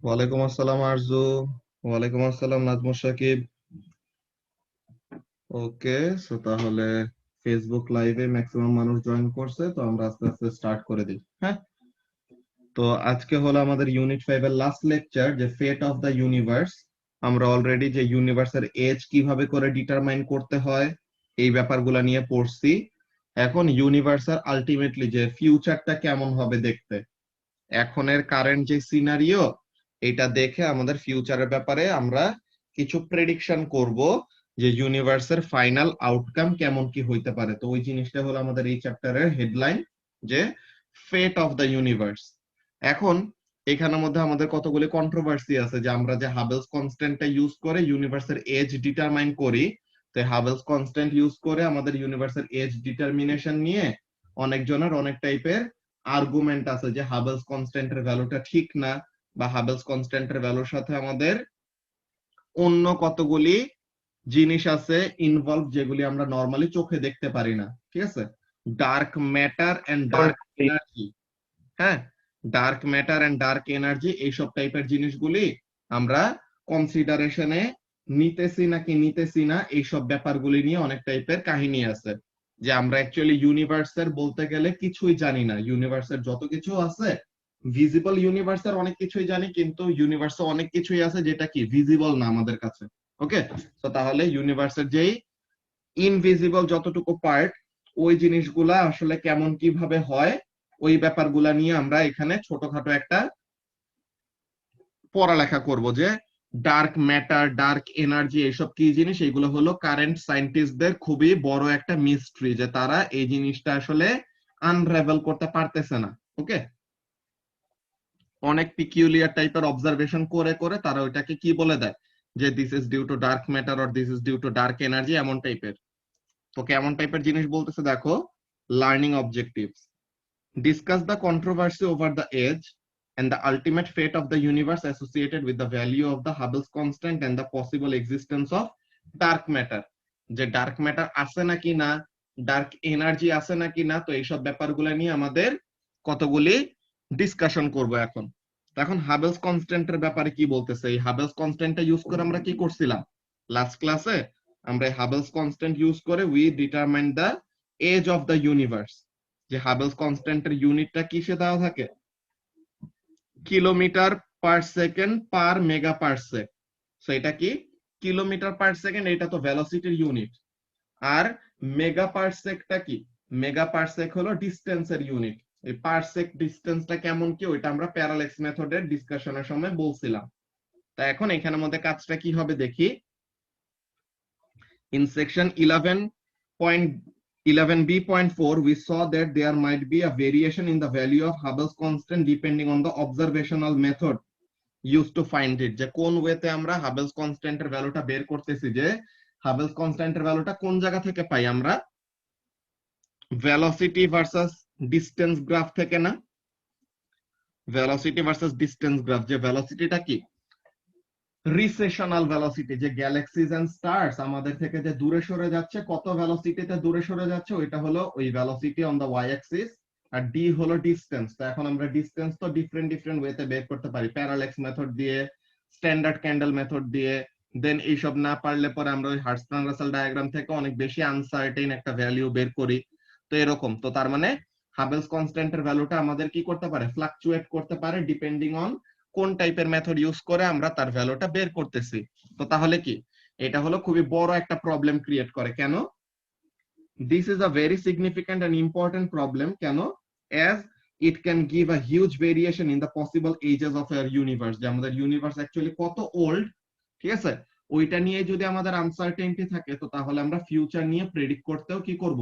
ওয়ালাইকুম আসসালাম আরজু। ওয়ালাইকুম আসসালাম নাজমুস সাকিব। ওকে, সো তাহলে ফেসবুক লাইভে ম্যাক্সিমাম মানুষ জয়েন করছে, তো আমরা আস্তে আস্তে স্টার্ট করে দিই। হ্যাঁ, তো আজকে হলো আমাদের ইউনিট 5 এর লাস্ট লেকচার, যে ফেট অফ দ্য ইউনিভার্স। আমরা অলরেডি যে ইউনিভার্সের এজ কিভাবে করে ডিটারমাইন করতে হয় এই ব্যাপারগুলো নিয়ে পড়ছি। এখন ইউনিভার্সের আলটিমেটলি যে ফিউচারটা কেমন হবে দেখতে, এখনের কারেন্ট যে সিনারিও, এটা দেখে আমাদের ফিউচারের ব্যাপারে আমরা কিছু প্রেডিকশন করব, যে ইউনিভার্সের ফাইনাল আউটকাম কেমন কি হইতে পারে। তো ওই জিনিসটা হলো আমাদের এই চ্যাপ্টারের হেডলাইন, যে ফেট অফ দ্য ইউনিভার্স। এখন এখানের মধ্যে আমাদের কতগুলি কন্ট্রোভার্সি আছে, যে আমরা যে হাবেলস কনস্ট্যান্টটা ইউজ করে ইউনিভার্সের এজ ডিটারমাইন করি। তো হাবেলস কনস্ট্যান্ট ইউজ করে আমাদের ইউনিভার্সের এজ ডিটারমিনেশন নিয়ে অনেকজনের অনেক টাইপের আর্গুমেন্ট আছে, যে হাবেলস কনস্ট্যান্টের ভ্যালুটা ঠিক না, বা হাবেলস কনস্ট্যান্টের ভ্যালুর সাথে আমাদের অন্য কতগুলি জিনিস আছে ইনভলভ, যেগুলি আমরা নর্মালি চোখে দেখতে পারি না। ঠিক আছে, dark matter and dark energy. হ্যাঁ, dark matter and dark energy এইসব টাইপের জিনিসগুলি আমরা কনসিডারেশনে নিতেছি না এইসব ব্যাপারগুলি নিয়ে অনেক টাইপের কাহিনী আছে, যে আমরা অ্যাকচুয়ালি ইউনিভার্সের বলতে গেলে কিছুই জানি না। ইউনিভার্সের যত কিছু আছে, ভিজিবল ইউনিভার্সের অনেক কিছুই জানি, কিন্তু ইউনিভার্সে অনেক কিছুই আছে যেটা কি ভিজিবল না আমাদের কাছে। ওকে, তো তাহলে ইউনিভার্সের যেই ইনভিজিবল যতটুকু পার্ট, ওই জিনিসগুলা আসলে কেমন কিভাবে হয়, ওই ব্যাপারগুলা নিয়ে আমরা এখানে ছোটখাটো একটা পড়ালেখা করব, যে ডার্ক ম্যাটার, ডার্ক এনার্জি এইসব কি জিনিস। এগুলো হলো কারেন্ট সায়েন্টিস্টদের খুবই বড় একটা মিস্ট্রি, যে তারা এই জিনিসটা আসলে আনরাভেল করতে পারতেছে না। ওকে, অনেক পিকিউলিয়ার টাইপের অবজারভেশন করে করে তারা ওইটাকে কি বলে দেয়, যে this is due to dark matter or this is due to dark energy, এমন টাইপের। তো কেমন টাইপের জিনিস বলতেছে দেখো, learning objectives, discuss the controversy over the age and the ultimate fate of the universe associated with the value of the Hubble's constant and the possible existence of dark matter। যে dark matter আছে নাকি না, dark energy আছে নাকি না, তো এইসব ব্যাপারগুলো নিয়ে আমাদের কতগুলি ডিসকাশন করব এখন। এখন হাবেলস কনস্ট্যান্টের ব্যাপারে কি বলতেছে, এই হাবেলস কনস্ট্যান্টটা ইউজ করে আমরা কি করছিলাম লাস্ট ক্লাসে, আমরা হাবেলস কনস্ট্যান্ট ইউজ করে we determine the age of the universe. যে হাবেলস কনস্ট্যান্টের ইউনিটটা কিসে দেওয়া থাকে, kilometre per second per megaparsec. So এটা কি কিলোমিটার পার সেকেন্ড, এটা তো ভেলোসিটির ইউনিট। আর মেগা পার সেকটা কি, মেগা পার সেক হলো ডিস্টেন্সের ইউনিট। এই পার সেক ডিস্টেন্সটা কেমন কি, ওইটা আমরা প্যারালেক্স মেথডের ডিসকাশনের সময় বলছিলাম। তা এখন এখানের মধ্যে কাজটা কি হবে দেখি। In section 11.11b.4, we saw that there might be a variation in the value of Hubble's constant depending on the observational method used to find it। যে কোন ওয়েতে আমরা হাবেলস কনস্ট্যান্টের ভ্যালুটা বের করতেছি, যে হাবেলস কনস্ট্যান্টের ভ্যালুটা কোন জায়গা থেকে পাই আমরা, ভেলোসিটি ভার্সাস ডিস্টেন্স গ্রাফ থেকে না। ভেলোসিটি ভার্সাস ডিস্টেন্স গ্রাফ, যে ভেলোসিটিটা কি রিসেশনাল ভেলোসিটি, যে গ্যালাক্সিজ এন্ড স্টারস আমাদের থেকে যে দূরে সরে যাচ্ছে, কত ভেলোসিটিতে দূরে সরে যাচ্ছে, ওইটা হলো ওই velocity on the Y axis. আর ডি হলো ডিস্টেন্স। তো এখন আমরা ডিস্টেন্স তো ডিফারেন্ট ডিফারেন্ট ওয়েতে বের করতে পারি, প্যারালেক্স মেথড দিয়ে, স্ট্যান্ডার্ড ক্যান্ডেল মেথড দিয়ে। দেন এইসব না পারলে পরে আমরা ওই হার্টস্ট্রাং রাসেল ডায়াগ্রাম থেকে অনেক বেশি আনসার্টেইন একটা ভ্যালু বের করি। তো এরকম। তো তার মানে হাবেলস কনস্ট্যান্টের ভ্যালুটা আমাদের কি করতে পারে, ফ্লাকচুয়েট করতে পারে ডিপেন্ডিং অন কোন টাইপের মেথড ইউজ করে আমরা তার ভ্যালুটা বের করতেছি। তো তাহলে কি এটা হলো খুবই বড় একটা প্রবলেম ক্রিয়েট করে। কেন, this is a very significant and important problem. কেন, as it can give a huge variation in the possible ages of our universe. যে আমাদের ইউনিভার্স অ্যাকচুয়ালি কত ওল্ড, ঠিক আছে, ওইটা নিয়ে যদি আমাদের আনসার্টেনটি থাকে, তো তাহলে আমরা ফিউচার নিয়ে প্রেডিক্ট করতেও কি করব,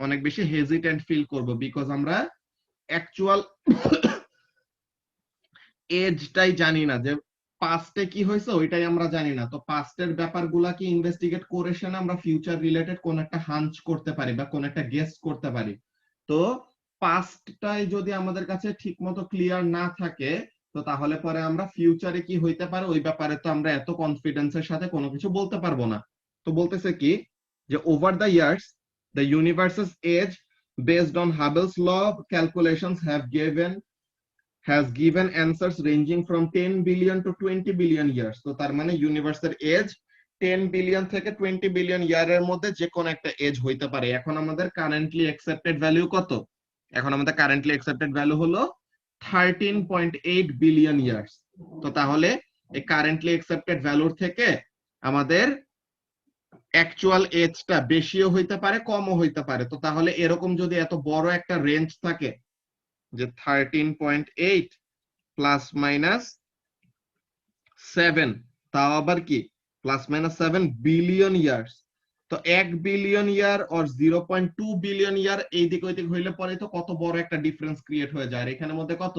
অনেক বেশি হেজিটেন্ট ফিল করব, বিকজ আমরা অ্যাকচুয়াল এজটাই জানি না, যে পাস্টে কি হয়েছে ওইটাই আমরা জানি না। তো পাস্টের ব্যাপারগুলা কি ইনভেস্টিগেট করে সে আমরা ফিউচার রিলেটেড কোন একটা হাঞ্চ করতে পারি বা কোন একটা গেস করতে পারি। তো পাস্টটাই যদি আমাদের কাছে ঠিক মতো ক্লিয়ার না থাকে, তো তাহলে পরে আমরা ফিউচারে কি হইতে পারে ওই ব্যাপারে তো আমরা এত কনফিডেন্সের সাথে কোনো কিছু বলতে পারবো না। তো বলতেছে কি, যে over the years the universe's age based on Hubble's law calculations have given has given answers ranging from 10 billion to 20 billion years. তো তার মানে ইউনিভার্সের এজ 10 বিলিয়ন থেকে 20 বিলিয়ন ইয়ারের মধ্যে যে কোনো একটা এজ হইতে পারে। এখন আমাদের কারেন্টলি অ্যাকসেপ্টেড ভ্যালু কত? এখন আমাদের কারেন্টলি অ্যাকসেপ্টেড ভ্যালু হলো 13.8 বিলিয়ন ইয়ার্স। তো তাহলে এই কারেন্টলি অ্যাকসেপ্টেড ভ্যালুর থেকে আমাদের অ্যাকচুয়াল এজটা বেশিও হইতে পারে কমও হইতে পারে। তো তাহলে এরকম যদি এত বড় একটা রেঞ্জ থাকে যে 13.8 প্লাস মাইনাস 7, তাও আবার কি প্লাস মাইনাস 7 বিলিয়ন ইয়ার্স, তো 1 বিলিয়ন ইয়ার অর 0.2 বিলিয়ন ইয়ার এই দিক ওই দিক হইলে পরে তো কত বড় একটা ডিফারেন্স ক্রিয়েট হয়ে যায়। এখানের মধ্যে কত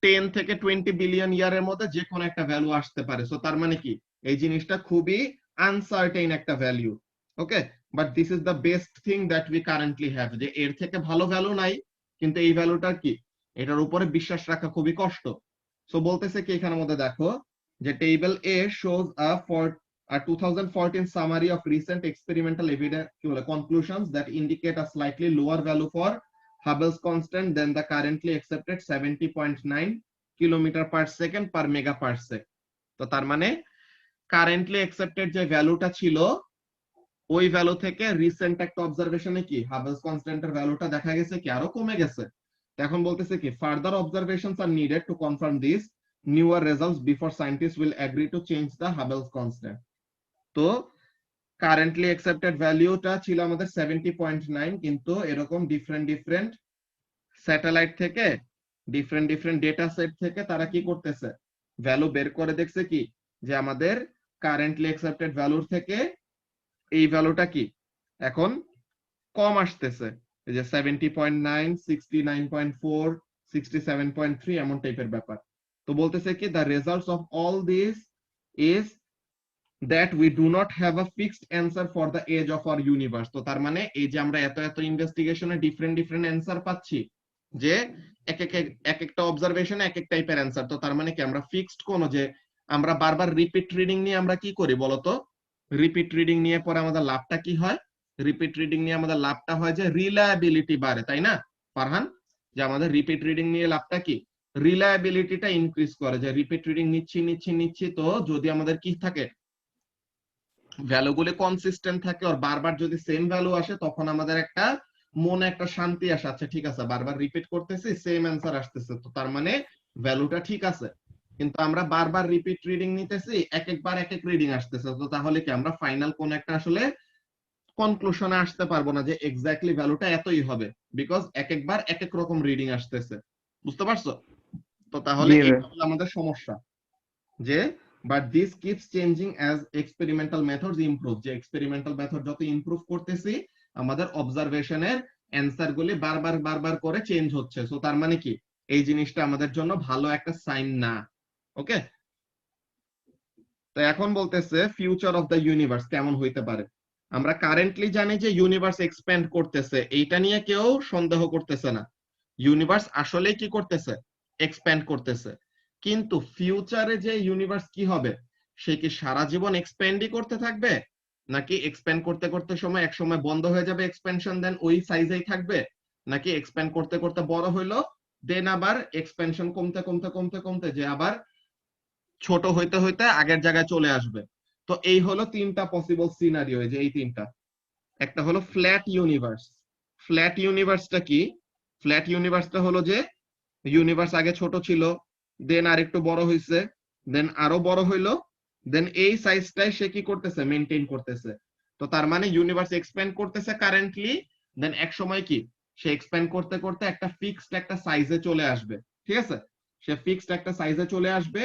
10 থেকে 20 বিলিয়ন ইয়ারের মধ্যে যে কোনো একটা ভ্যালু আসতে পারে। সো তার মানে কি এই জিনিসটা খুবই আনসার্টেইন একটা value. Okay, but this is the best thing that we currently have, যে এর থেকে ভালো ভ্যালু নাই, কিন্তু এই ভ্যালুটা কি এটার উপরে বিশ্বাস রাখা খুবই কষ্ট। সো বলতেছে কি এখানের মধ্যে দেখো যে table A shows a 2014 summary of recent experimental evidence conclusions that indicate a slightly lower value for Hubble's constant than the currently accepted 70.9 kilometre per second per mega parsec. তো তার মানে কারেন্টলি অ্যাকসেপ্টেড যে ভ্যালুটা ছিল ওই value থেকে recent একটা অবজারভেশনে কি হাবলস কনস্ট্যান্টের ভ্যালুটা দেখা গেছে কি আরো কমে গেছে। এখন বলতেছে কি further observations are needed to confirm this newer results before scientist will agree to change the Hubble's constant. তো কারেন্টলি অ্যাকসেপ্টেড ভ্যালুটা ছিল আমাদের 70.9, কিন্তু এরকম ডিফারেন্ট স্যাটেলাইট থেকে ডিফারেন্ট ডেটা সেট থেকে তারা কি করতেছে ভ্যালু বের করে দেখছে কি যে আমাদের কারেন্টলি অ্যাকসেপ্টেড ভ্যালুর থেকে এই ভ্যালুটা কি এখন কম আসতেছে, এই যে 70.9, 69.4, 67.3 এমন টাইপের ব্যাপার। তো বলতেছে কি the results of all this is that we do not have a fixed answer for the age of our universe। তো তার মানে এই যে আমরা এত ইনভেস্টিগেশনে ডিফারেন্ট অ্যান্সার পাচ্ছি, যে এক একটা অবজারভেশনে এক এক টাইপের অ্যান্সার। তো তার মানে কি আমরা ফিক্সড কোন যে আমরা বারবার রিপিট রিডিং নিয়ে আমরা কি করি বলতো, রিপিট রিডিং নিয়ে পরে আমাদের লাভটা কি হয়, রিপিট রিডিং নিয়ে আমাদের লাভটা হয় যে রিলায়েবিলিটি বাড়ে, তাই না ফারহান? যে আমাদের রিপিট রিডিং নিয়ে লাভটা কি রিলায়েবিলিটিটা ইনক্রিজ করে, যে রিপিট রিডিং নিচ্ছি তো যদি আমাদের কি থাকে ভ্যালুগুলো কনসিস্টেন্ট থাকে আর বারবার যদি সেম ভ্যালু আসে তখন আমাদের একটা মনে একটা শান্তি আসে, আচ্ছা ঠিক আছে বারবার রিপিট করতেছি সেম অ্যান্সার আসতেছে, তো তার মানে ভ্যালুটা ঠিক আছে। কিন্তু আমরা বারবার রিপিট রিডিং নিতেছি একবার এক রিডিং আসতেছে, তো তাহলে কি আমরা ফাইনাল কোন একটা আসলে কনক্লুশনে আসতে পারবো না যে এক্স্যাক্টলি ভ্যালুটা এতই হবে, বিকজ একবার এক রকম রিডিং আসতেছে। বুঝতে পারছো? তো তাহলে এটা হলো আমাদের সমস্যা, যে but this keeps changing as experimental methods improve, যে এক্সপেরিমেন্টাল মেথড যত ইমপ্রুভ করতেছি আমাদের অবজারভেশনের অ্যান্সার গুলি বারবার করে চেঞ্জ হচ্ছে। সো তার মানে কি এই জিনিসটা আমাদের জন্য ভালো একটা সাইন না। ওকে, তো এখন বলতেছে ফিউচার অফ দ্য ইউনিভার্স কেমন হইতে পারে। আমরা কারেন্টলি জানি যে ইউনিভার্স এক্সপ্যান্ড করতেছে, এইটা নিয়ে কেউ সন্দেহ করতেছে না, ইউনিভার্স আসলে কি করতেছে এক্সপ্যান্ড করতেছে। কিন্তু ফিউচারে যে ইউনিভার্স কি হবে, সে কি সারা জীবন এক্সপ্যান্ডই করতে থাকবে, নাকি এক্সপ্যান্ড করতে করতে এক সময় বন্ধ হয়ে যাবে এক্সপ্যানশন, দেন ওই সাইজেই থাকবে, নাকি এক্সপ্যান্ড করতে করতে বড় হইলো দেন আবার এক্সপ্যানশন কমতে যে আবার ছোট হইতে হইতে আগের জায়গায় চলে আসবে। তো এই হলো তিনটা পসিবল সিনারিও, যে এই তিনটা। একটা হলো ফ্ল্যাট ইউনিভার্স। ফ্ল্যাট ইউনিভার্সটা কি? ফ্ল্যাট ইউনিভার্সটা হলো যে ইউনিভার্স আগে ছোট ছিল, দেন আরেকটু বড় হইছে, দেন আরো বড় হইলো, দেন এই সাইজটাই সে কি করতেছে মেইনটেইন করতেছে। তো তার মানে ইউনিভার্স এক্সপ্যান্ড করতেছে কারেন্টলি, দেন এক সময় কি সে এক্সপ্যান্ড করতে করতে একটা ফিক্সড একটা সাইজে চলে আসবে। ঠিক আছে, সে ফিক্সড একটা সাইজে চলে আসবে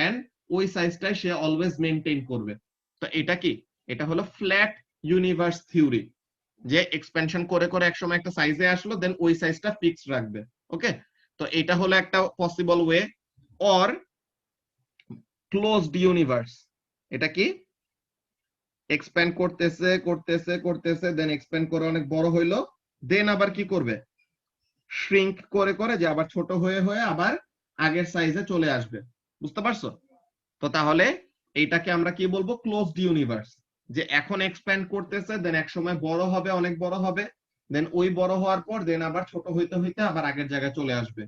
এন্ড ওই সাইজটাই সে অলওয়েজ মেইনটেইন করবে। তো এটা কি, এটা হলো ফ্ল্যাট ইউনিভার্স থিওরি, যে এক্সপেনশন করে করে একসময় একটা সাইজে আসলো দেন ওই সাইজটা ফিক্সড রাখবে। ওকে, তো এটা হলো একটা possible way. Or closed universe, এটা কি এক্সপ্যান্ড করতেছে দেন এক্সপ্যান্ড করে অনেক বড় হইলো, দেন আবার কি করবে শ্রিঙ্ক করে করে যে আবার ছোট হয়ে হয়ে আবার আগের সাইজে চলে আসবে। বুঝতে পারছো? তো তাহলে এইটাকে আমরা কি বলবো ক্লোজড ইউনিভার্স, যে এখন এক্সপ্যান্ড করতেছে দেন এক সময় বড় হবে অনেক বড় হবে, দেন ওই বড় হওয়ার পর দেন আবার ছোট হইতে হইতে আবার আগের জায়গায় চলে আসবে।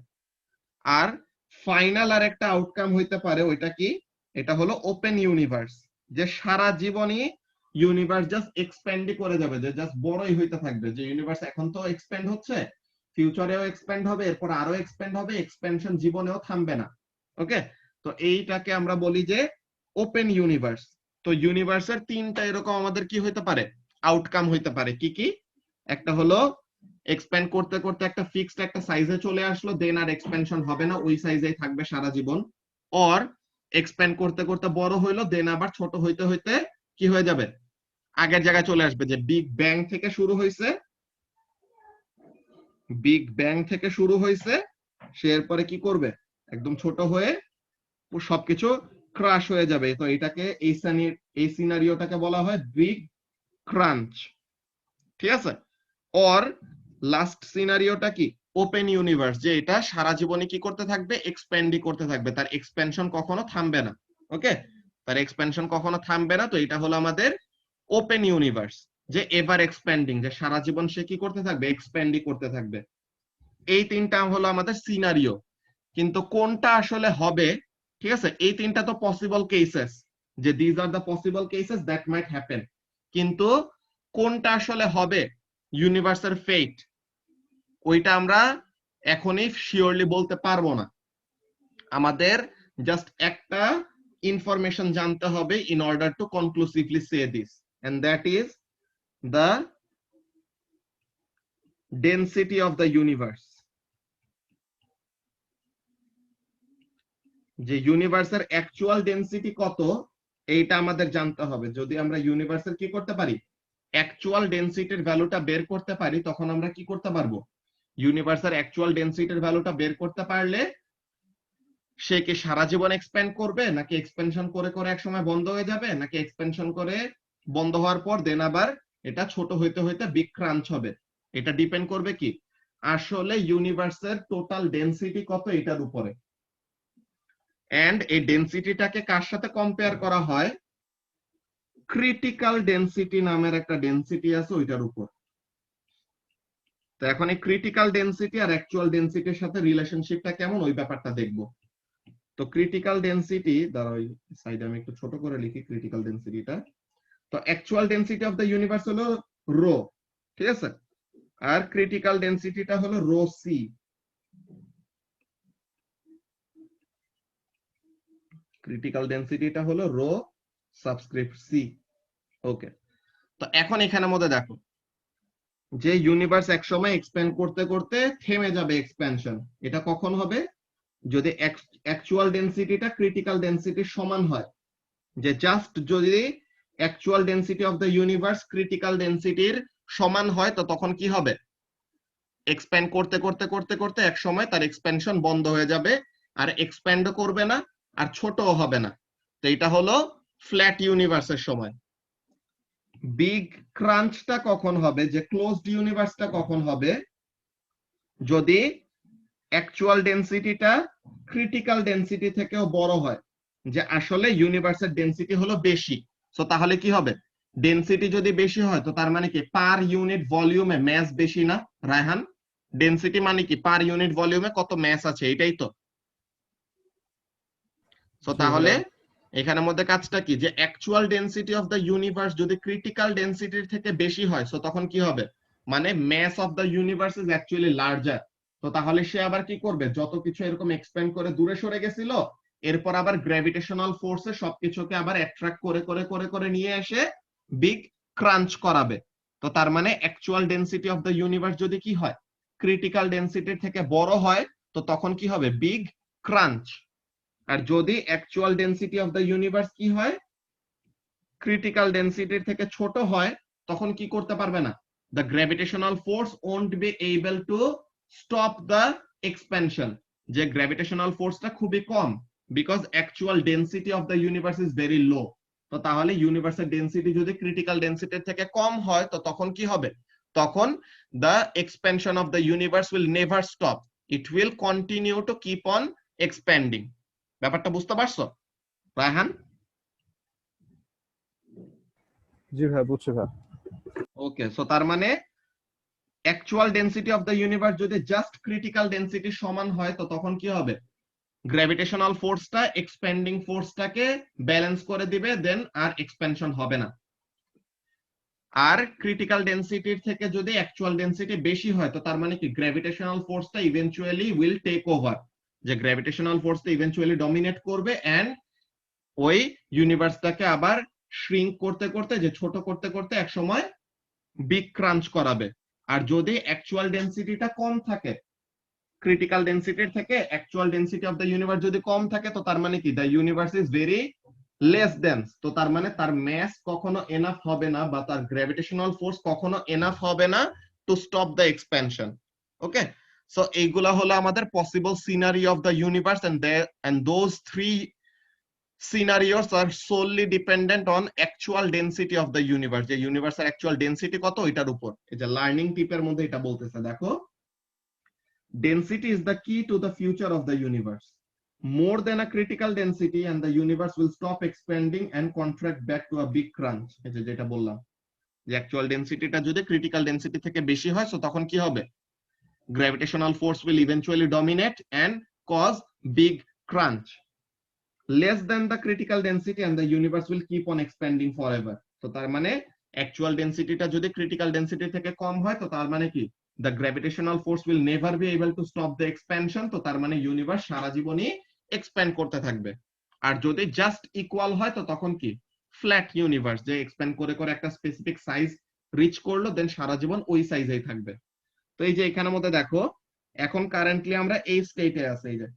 আর ফাইনাল আর একটা আউটকাম হইতে পারে, ওইটা কি, এটা হলো ওপেন ইউনিভার্স, যে সারা জীবনই ইউনিভার্স জাস্ট এক্সপ্যান্ডই করে যাবে, যে জাস্ট বড়ই হইতে থাকবে, যে ইউনিভার্স এখন তো এক্সপ্যান্ড হচ্ছে, ফিউচারেও এক্সপ্যান্ড হবে, এরপর আরো এক্সপ্যান্ড হবে, এক্সপ্যানশন জীবনেও থামবে না। ওকে, তো এইটাকে আমরা বলি যে ওপেন ইউনিভার্স। তো ইউনিভার্সের তিনটা এরকম আমাদের কি হইতে পারে, আউটকাম হইতে পারে। কি কি? একটা হলো এক্সপ্যান্ড করতে করতে একটা ফিক্সড একটা সাইজে চলে আসলো, দেন আর এক্সপেনশন হবে না, ওই সাইজেই থাকবে সারা জীবন। অর এক্সপ্যান্ড করতে করতে বড় হইলো, দেন আবার ছোট হইতে হইতে কি হয়ে যাবে, আগের জায়গায় চলে আসবে, যে বিগ ব্যাং থেকে শুরু হয়েছে, বিগ ব্যাং থেকে শুরু হয়েছে, সে এরপরে কি করবে, একদম ছোট হয়ে সবকিছু ক্রাশ হয়ে যাবে। তো এটাকে এই সিনারিওটাকে বলা হয় বিগ ক্রাঞ্চ। ঠিক আছে? অর লাস্ট সিনারিওটা কি, ওপেন ইউনিভার্স, যে এটা সারা জীবনে কি করতে থাকবে, এক্সপ্যান্ডই করতে থাকবে, তার এক্সপেনশন কখনো থামবে না। ওকে, তার এক্সপেনশন কখনো থামবে না। তো এটা হলো আমাদের ওপেন ইউনিভার্স, যে এভার এক্সপ্যান্ডিং, যে সারা জীবন সে কি করতে থাকবে, এক্সপ্যান্ডই করতে থাকবে। এই তিনটা হলো আমাদের সিনারিও। কিন্তু কোনটা আসলে হবে, ঠিক আছে, এই তিনটা তো পসিবল কেসেস, যে these are the possible cases that might happen. কিন্তু কোনটা আসলে হবে ইউনিভার্সের ফেট, ওইটা আমরা এখনই শিওরলি বলতে পারবো না। আমাদের জাস্ট একটা ইনফরমেশন জানতে হবে in order to conclusively say this, and that is the density of the universe. যে ইউনিভার্সের অ্যাকচুয়াল ডেনসিটি কত, এইটা আমাদের জানতে হবে। যদি আমরা ইউনিভার্সের কি করতে পারি, অ্যাকচুয়াল ডেনসিটির ভ্যালুটা বের করতে পারি, তখন আমরা কি করতে পারবো, ইউনিভার্সের অ্যাকচুয়াল ডেনসিটির ভ্যালুটা বের করতে পারলে সে কি সারা জীবন এক্সপ্যান্ড করবে, নাকি এক্সপেনশন করে করে এক সময় বন্ধ হয়ে যাবে, নাকি এক্সপেনশন করে বন্ধ হওয়ার পর দেন আবার এটা ছোট হইতে হইতে বিগ ক্রাঞ্চ হবে। এটা ডিপেন্ড করবে কি, আসলে ইউনিভার্সের টোটাল ডেনসিটি কত এটার উপরে। এন্ড এই ডেনসিটিটাকে কার সাথে কম্পেয়ার করা হয়, ক্রিটিক্যাল ডেনসিটি নামের একটা ডেনসিটি আছে ওইটার উপর। তো এখন এই ক্রিটিক্যাল ডেনসিটি আর অ্যাকচুয়াল ডেনসিটির সাথে রিলেশনশিপটা কেমন, ওই ব্যাপারটা দেখবো। তো ক্রিটিক্যাল ডেনসিটি দ্বারা, ওই সাইডে আমি একটু ছোট করে লিখি ক্রিটিক্যাল ডেনসিটিটা। তো actual density of the universe হলো রো, ঠিক আছে, আর ক্রিটিক্যাল ডেনসিটিটা হলো রো সি। ক্রিটিক্যাল ডেনসিটিটা হলো রো সাবস্ক্রিপ্ট সি। ওকে, তো এখন এখানের মধ্যে দেখো, যে ইউনিভার্স একসময় এক্সপ্যান্ড করতে করতে থেমে যাবে এক্সপ্যানশন, এটা কখন হবে, যদি অ্যাকচুয়াল ডেনসিটিটা ক্রিটিক্যাল ডেনসিটির সমান হয়। যে জাস্ট যদি actual density of the universe critical ডেনসিটির সমান হয়, তো তখন কি হবে, এক্সপ্যান্ড করতে করতে করতে করতে এক সময় তার এক্সপেনশন বন্ধ হয়ে যাবে, আর এক্সপ্যান্ডও করবে না, আর ছোটও হবে না। তো এটা হলো ফ্ল্যাট ইউনিভার্সের সময়। বিগ ক্রাঞ্চটা কখন হবে, যে ক্লোজড ইউনিভার্সটা কখন হবে, যদি অ্যাকচুয়াল ডেনসিটিটা ক্রিটিক্যাল ডেনসিটি থেকেও বড় হয়, যে আসলে ইউনিভার্সের ডেনসিটি হলো বেশি। তো তাহলে কি হবে, ডেনসিটি যদি বেশি হয়, তো তার মানে কি পার ইউনিট ভলিউমে ম্যাস বেশি না রায়হান? ডেনসিটি মানে কি পার ইউনিট ভলিউমে কত ম্যাস আছে, এটাই তো। তো তাহলে এখানের মধ্যে কাজটা কি, যে actual density of the universe যদি ক্রিটিক্যাল ডেনসিটির থেকে বেশি হয়, তো তখন কি হবে, মানে mass of the universe is actually larger. তো তাহলে সে আবার কি করবে, যত কিছু এরকম এক্সপ্যান্ড করে দূরে সরে গেছিল, এরপর আবার গ্র্যাভিটেশনাল ফোর্সে সবকিছুকে আবার অ্যাট্রাক্ট করে করে করে করে নিয়ে এসে বিগ ক্রাঞ্চ করাবে। তো তার মানে actual density of the universe যদি কি হয়, ক্রিটিক্যাল ডেনসিটির থেকে বড় হয়, তো তখন কি হবে, বিগ ক্রাঞ্চ। আর যদি actual density of the universe কি হয়, ক্রিটিক্যাল ডেনসিটির থেকে ছোট হয়, তখন কি করতে পারবে না, the gravitational force won't be able to stop the expansion. যে গ্র্যাভিটেশনাল ফোর্সটা খুবই কম, because actual density of the universe is very low. তো তাহলে ইউনিভার্সের ডেনসিটি যদি ক্রিটিক্যাল ডেনসিটির থেকে কম হয়, তো তখন কি হবে, তখন the expansion of the universe will never stop, it will continue to keep on expanding. ব্যাপারটা বুঝতে পারছো রায়হান? জি ভাই, বুঝছি ভাই। ওকে, সো তার মানে actual density of the universe যদি জাস্ট ক্রিটিক্যাল ডেনসিটি সমান হয় তো তখন কি হবে, গ্র্যাভিটেশনাল ফোর্সটা এক্সপ্যান্ডিং ফোর্সটাকে ব্যালেন্স করে দিবে, দেন আর এক্সপ্যানশন হবে না। আর ক্রিটিক্যাল ডেনসিটির থেকে যদি অ্যাকচুয়াল ডেনসিটি বেশি হয় তো তার মানে কি গ্র্যাভিটেশনাল ফোর্সটা ইভেন্চুয়ালি উইল টেক ওভার, যে গ্র্যাভিটেশনাল ফোর্সটা ইভেন্চুয়ালি ডমিনেট করবে এন্ড ওই ইউনিভার্সটাকে আবার শ্রিঙ্ক করতে করতে, যে ছোট করতে করতে এক সময় বিগ ক্রাঞ্চ করাবে। আর যদি অ্যাকচুয়াল ডেনসিটিটা কম থাকে ক্রিটিক্যাল ডেনসিটির থেকে, actual density of the universe যদি কম থাকে তো তার মানে কি the universe is very less dense, তো তার মানে তার ম্যাস কখনো এনাফ হবে না বা তার গ্র্যাভিটেশনাল ফোর্স কখনো এনাফ হবে না to stop the expansion. Okay, so এইগুলা হলো আমাদের possible scenery of the universe, and those three scenarios are solely dependent on actual density of the universe, যে ইউনিভার্সের অ্যাকচুয়াল ডেনসিটি কত ওইটার উপর। এই যে লার্নিং টিপের মধ্যে এটা বলতেছে, দেখো density is the key to the future of the universe. More than a critical density and the universe will stop expanding and contract back to a big crunch. এই যে যেটা বললাম যে অ্যাকচুয়াল ডেনসিটিটা যদি ক্রিটিক্যাল ডেনসিটি থেকে বেশি হয় তো তখন কি হবে, gravitational force will eventually dominate and cause big crunch. Less than the critical density and the universe will keep on expanding forever. তো তার মানে অ্যাকচুয়াল ডেনসিটিটা যদি ক্রিটিক্যাল ডেনসিটি থেকে কম হয় তো তার মানে কি the gravitational force will never be able to stop the expansion, তো তার মানে ইউনিভার্স সারা জীবনই এক্সপ্যান্ড করতে থাকবে। আর যদি জাস্ট ইকুয়াল হয় তো তখন কি ফ্ল্যাট ইউনিভার্স, যে এক্সপ্যান্ড করে করে একটা স্পেসিফিক সাইজ রিচ করলো দেন সারা জীবন ওই সাইজেই থাকবে। তো এই যে এখানের মধ্যে দেখো এখন কারেন্টলি আমরা এই স্টেটে আছি, এই যে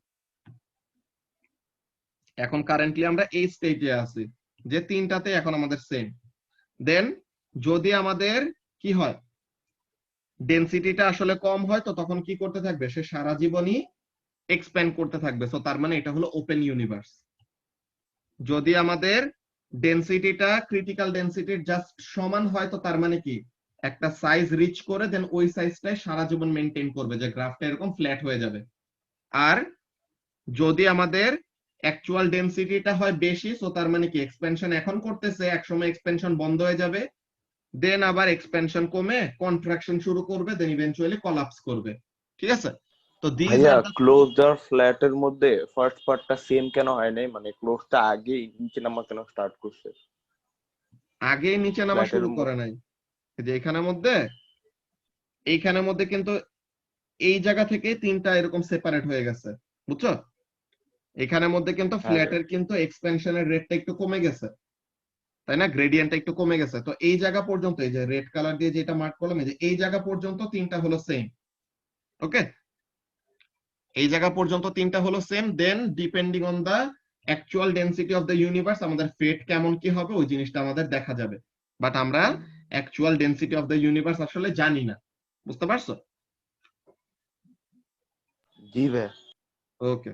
এখন কারেন্টলি আমরা এই স্টেজে আছি যে তিনটাতে এখন আমাদের সেম। দেন যদি আমাদের কি হয় ডেনসিটিটা আসলে কম হয় তো তখন কি করতে থাকবে, সে সারা জীবনই এক্সপ্যান্ড করতে থাকবে। সো তার মানে এটা হলো ওপেন ইউনিভার্স। যদি আমাদের ডেনসিটিটা ক্রিটিক্যাল ডেনসিটির জাস্ট সমান হয় তো তার মানে কি একটা সাইজ রিচ করে দেন ওই সাইজটাই সারা জীবন মেনটেন করবে, যে গ্রাফটা এরকম ফ্ল্যাট হয়ে যাবে। আর যদি আমাদের অ্যাকচুয়াল ডেনসিটিটা হয় বেশি সো তার মানে কি এক্সপেনশন এখন করতেছে, একসময় এক্সপেনশন বন্ধ হয়ে যাবে, দেন আবার এক্সপেনশন কমে কন্ট্রাকশন শুরু করবে, দেন ইভেন্চুয়ালি কোলাপস করবে। ঠিক আছে, তো দিস ভাইয়া আর দ্য ক্লোজড আর ফ্ল্যাট এর মধ্যে ফার্স্ট পার্টটা সেম কেন হয় নাই, মানে ক্লোজটা আগেই নিচে নামা কেন স্টার্ট করছে? আগেই নিচে নামা ফ্ল্যাটের শুরু করে নাই, যে এখানের মধ্যে এইখানের মধ্যে কিন্তু এই জায়গা থেকে তিনটা এরকম সেপারেট হয়ে গেছে, বুঝছো? এখানের মধ্যে কিন্তু হ্যাঁ ভাই। ফ্ল্যাটের কিন্তু এক্সপেনশনের রেটটা একটু কমে গেছে, তাই না? গ্রেডিয়েন্টটা একটু কমে গেছে। তো এই জায়গা পর্যন্ত এই যে রেড কালার দিয়ে যেটা মার্ক করলাম এই যে এই জায়গা পর্যন্ত তিনটা হলো সেম। ওকে, এই জায়গা পর্যন্ত তিনটা হলো same, then depending on the actual density of the universe আমাদের ফেট কেমন কি হবে ওই জিনিসটা আমাদের দেখা যাবে। বাট আমরা actual density of the universe আসলে জানি না, বুঝতে পারছো? জি ভাই। ওকে,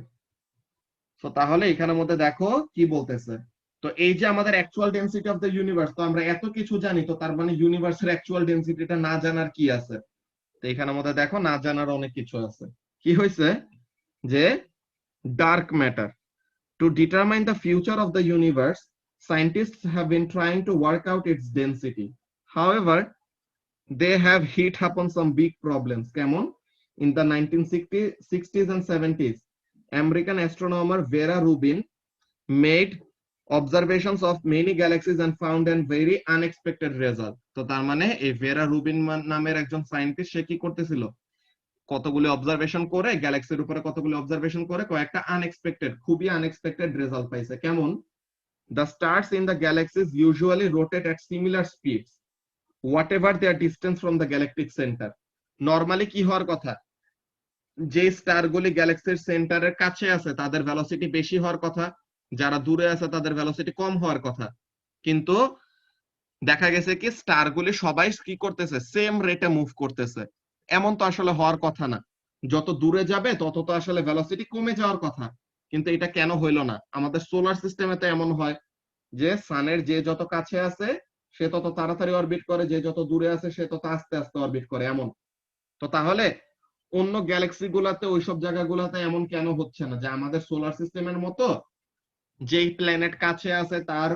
তো তাহলে এখানের মধ্যে দেখো কি বলতেছে। তো এই যে আমাদের actual density of the universe, তো আমরা এত কিছু জানি, তো তার মানে ইউনিভার্সের অ্যাকচুয়াল ডেনসিটিটা না জানার কি আছে? তো এখানের মধ্যে দেখো না জানার অনেক কিছু আছে। কি হয়েছে যে dark matter, to determine the future of the universe, scientists have been trying to work out its density. However, they have hit upon some big problems. কেমন? In the 1960s and 70s, American astronomer Vera Rubin made observations of many galaxies and found a very unexpected result. তো তার মানে এই ভেরা Rubin নামের একজন scientist সে কি করতেছিল, কতগুলি অবজারভেশন করে গ্যালাক্সির উপরে কতগুলি অবজারভেশন করে কয়েকটা আনএক্সপেক্টেড খুবই আনএক্সপেক্টেড রেজাল্ট পাইছে। কেমন? The stars in the galaxies usually rotate at similar speeds whatever their distance from the galactic center. Normally কি হওয়ার কথা, যে স্টারগুলি গ্যালাক্সির সেন্টারের কাছে আছে তাদের ভেলোসিটি বেশি হওয়ার কথা, যারা দূরে আছে তাদের ভেলোসিটি কম হওয়ার কথা। কিন্তু দেখা গেছে কি স্টারগুলি সবাই কি করতেছে, সেম রেটে মুভ করতেছে। এমন তো আসলে হওয়ার কথা না, যত দূরে যাবে তত তো আসলে ভেলোসিটি কমে যাওয়ার কথা। কিন্তু এটা কেন হইলো না? আমাদের সোলার সিস্টেমে তো এমন হয় যে সানের যে যত কাছে আছে সে তত তাড়াতাড়ি অরবিট করে, যে যত দূরে আছে সে তত আস্তে আস্তে অরবিট করে, এমন। তো তাহলে অন্য গ্যালাক্সি গুলাতে ওইসব জায়গাগুলোতে এমন কেন হচ্ছে না, যে আমাদের সোলার সিস্টেমের মতো যেই প্ল্যানেট কাছে আছে তার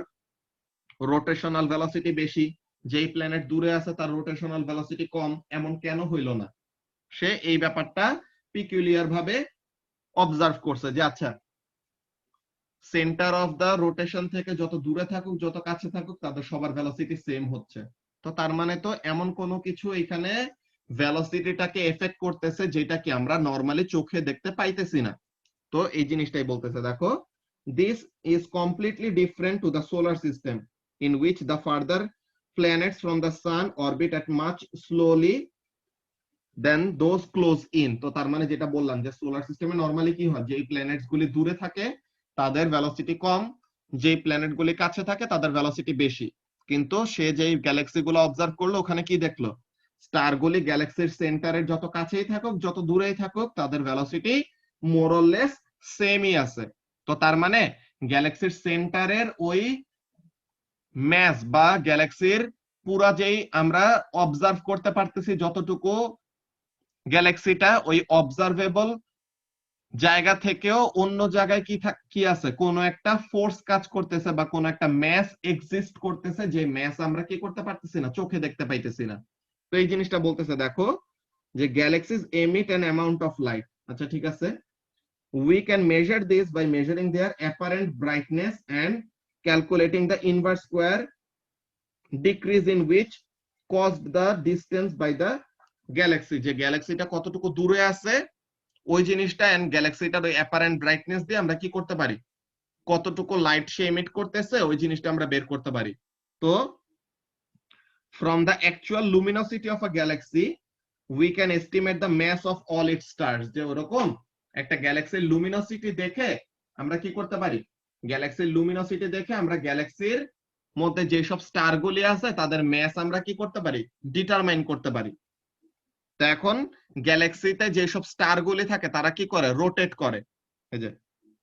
রোটেশনাল ভেলোসিটি বেশি, যেই প্ল্যানেট দূরে আছে তার রোটেশনাল ভেলোসিটি কম, এমন কেন হইল না? সে এই ব্যাপারটা পিকুলিয়ার ভাবে অবজার্ভ করছে যে আচ্ছা সেন্টার অফ দা রোটেশন থেকে যত দূরে থাকুক যত কাছে থাকুক তাদের সবার ভেলোসিটি সেম হচ্ছে। তো তার মানে তো এমন কোনো কিছু এখানে ভেলোসিটিটাকে এফেক্ট করতেছে যেটা কি আমরা নরমালি চোখে দেখতে পাইতেছি না। তো এই জিনিসটাই বলতেছে, দেখো, this is completely different to the solar system in which the further planets from the sun orbit at much slowly than those close in। তো তার মানে যেটা বললাম যে সোলার সিস্টেমে নরমালি কি হয়, যেই প্ল্যানেটস গুলি দূরে থাকে তাদের ভেলোসিটি কম, যেই প্ল্যানেট গুলি কাছে থাকে তাদের ভেলোসিটি বেশি। কিন্তু সে যেই গ্যালাক্সি গুলো অবজার্ভ করলো ওখানে কি দেখলো, স্টার গুলি গ্যালাক্সির সেন্টারের যত কাছেই থাকুক যত দূরেই থাকুক তাদের ভেলোসিটি মোরলেস সেমই আছে। তো তার মানে গ্যালাক্সির সেন্টারের ওই ম্যাস বা গ্যালাক্সির পুরা যেই আমরা অবজার্ভ করতে পারতেছি যতটুকু গ্যালাক্সিটা ওই অবজারভেবল জায়গা থেকেও অন্য জায়গায় কি আছে, কোন একটা ফোর্স কাজ করতেছে বা কোন একটা ম্যাস এক্সিস্ট করতেছে, যে ম্যাস আমরা কি করতে পারতেছি না, চোখে দেখতে পাইতেছি না। তো এই জিনিসটা বলতেছে, দেখো, যে গ্যালাক্সিজ emit an amount of light. আচ্ছা ঠিক আছে, we can measure this by measuring their apparent brightness and calculating the inverse square decrease in which caused the distance by the galaxy। যে গ্যালাক্সিটা কতটুকু দূরে আছে ওই জিনিসটা এন্ড গ্যালাক্সিটার ওই অ্যাপারেন্ট ব্রাইটনেস দিয়ে আমরা কি করতে পারি, কতটুকু লাইট সে এমিট করতেছে ওই জিনিসটা আমরা বের করতে পারি। তো from the actual luminosity of a galaxy we can estimate the mass of all its stars। যে ওরকম একটা গ্যালাক্সির লুমিনোসিটি দেখে আমরা কি করতে পারি, গ্যালাক্সির লুমিনোসিটি দেখে আমরা গ্যালাক্সির মধ্যে যেসব স্টার গুলি আছে তাদের ম্যাস আমরা কি করতে পারি, ডিটারমাইন করতে পারি। তো এখন গ্যালাক্সিতে যেসব স্টার গুলি থাকে তারা কি করে, রোটেট করে। এই যে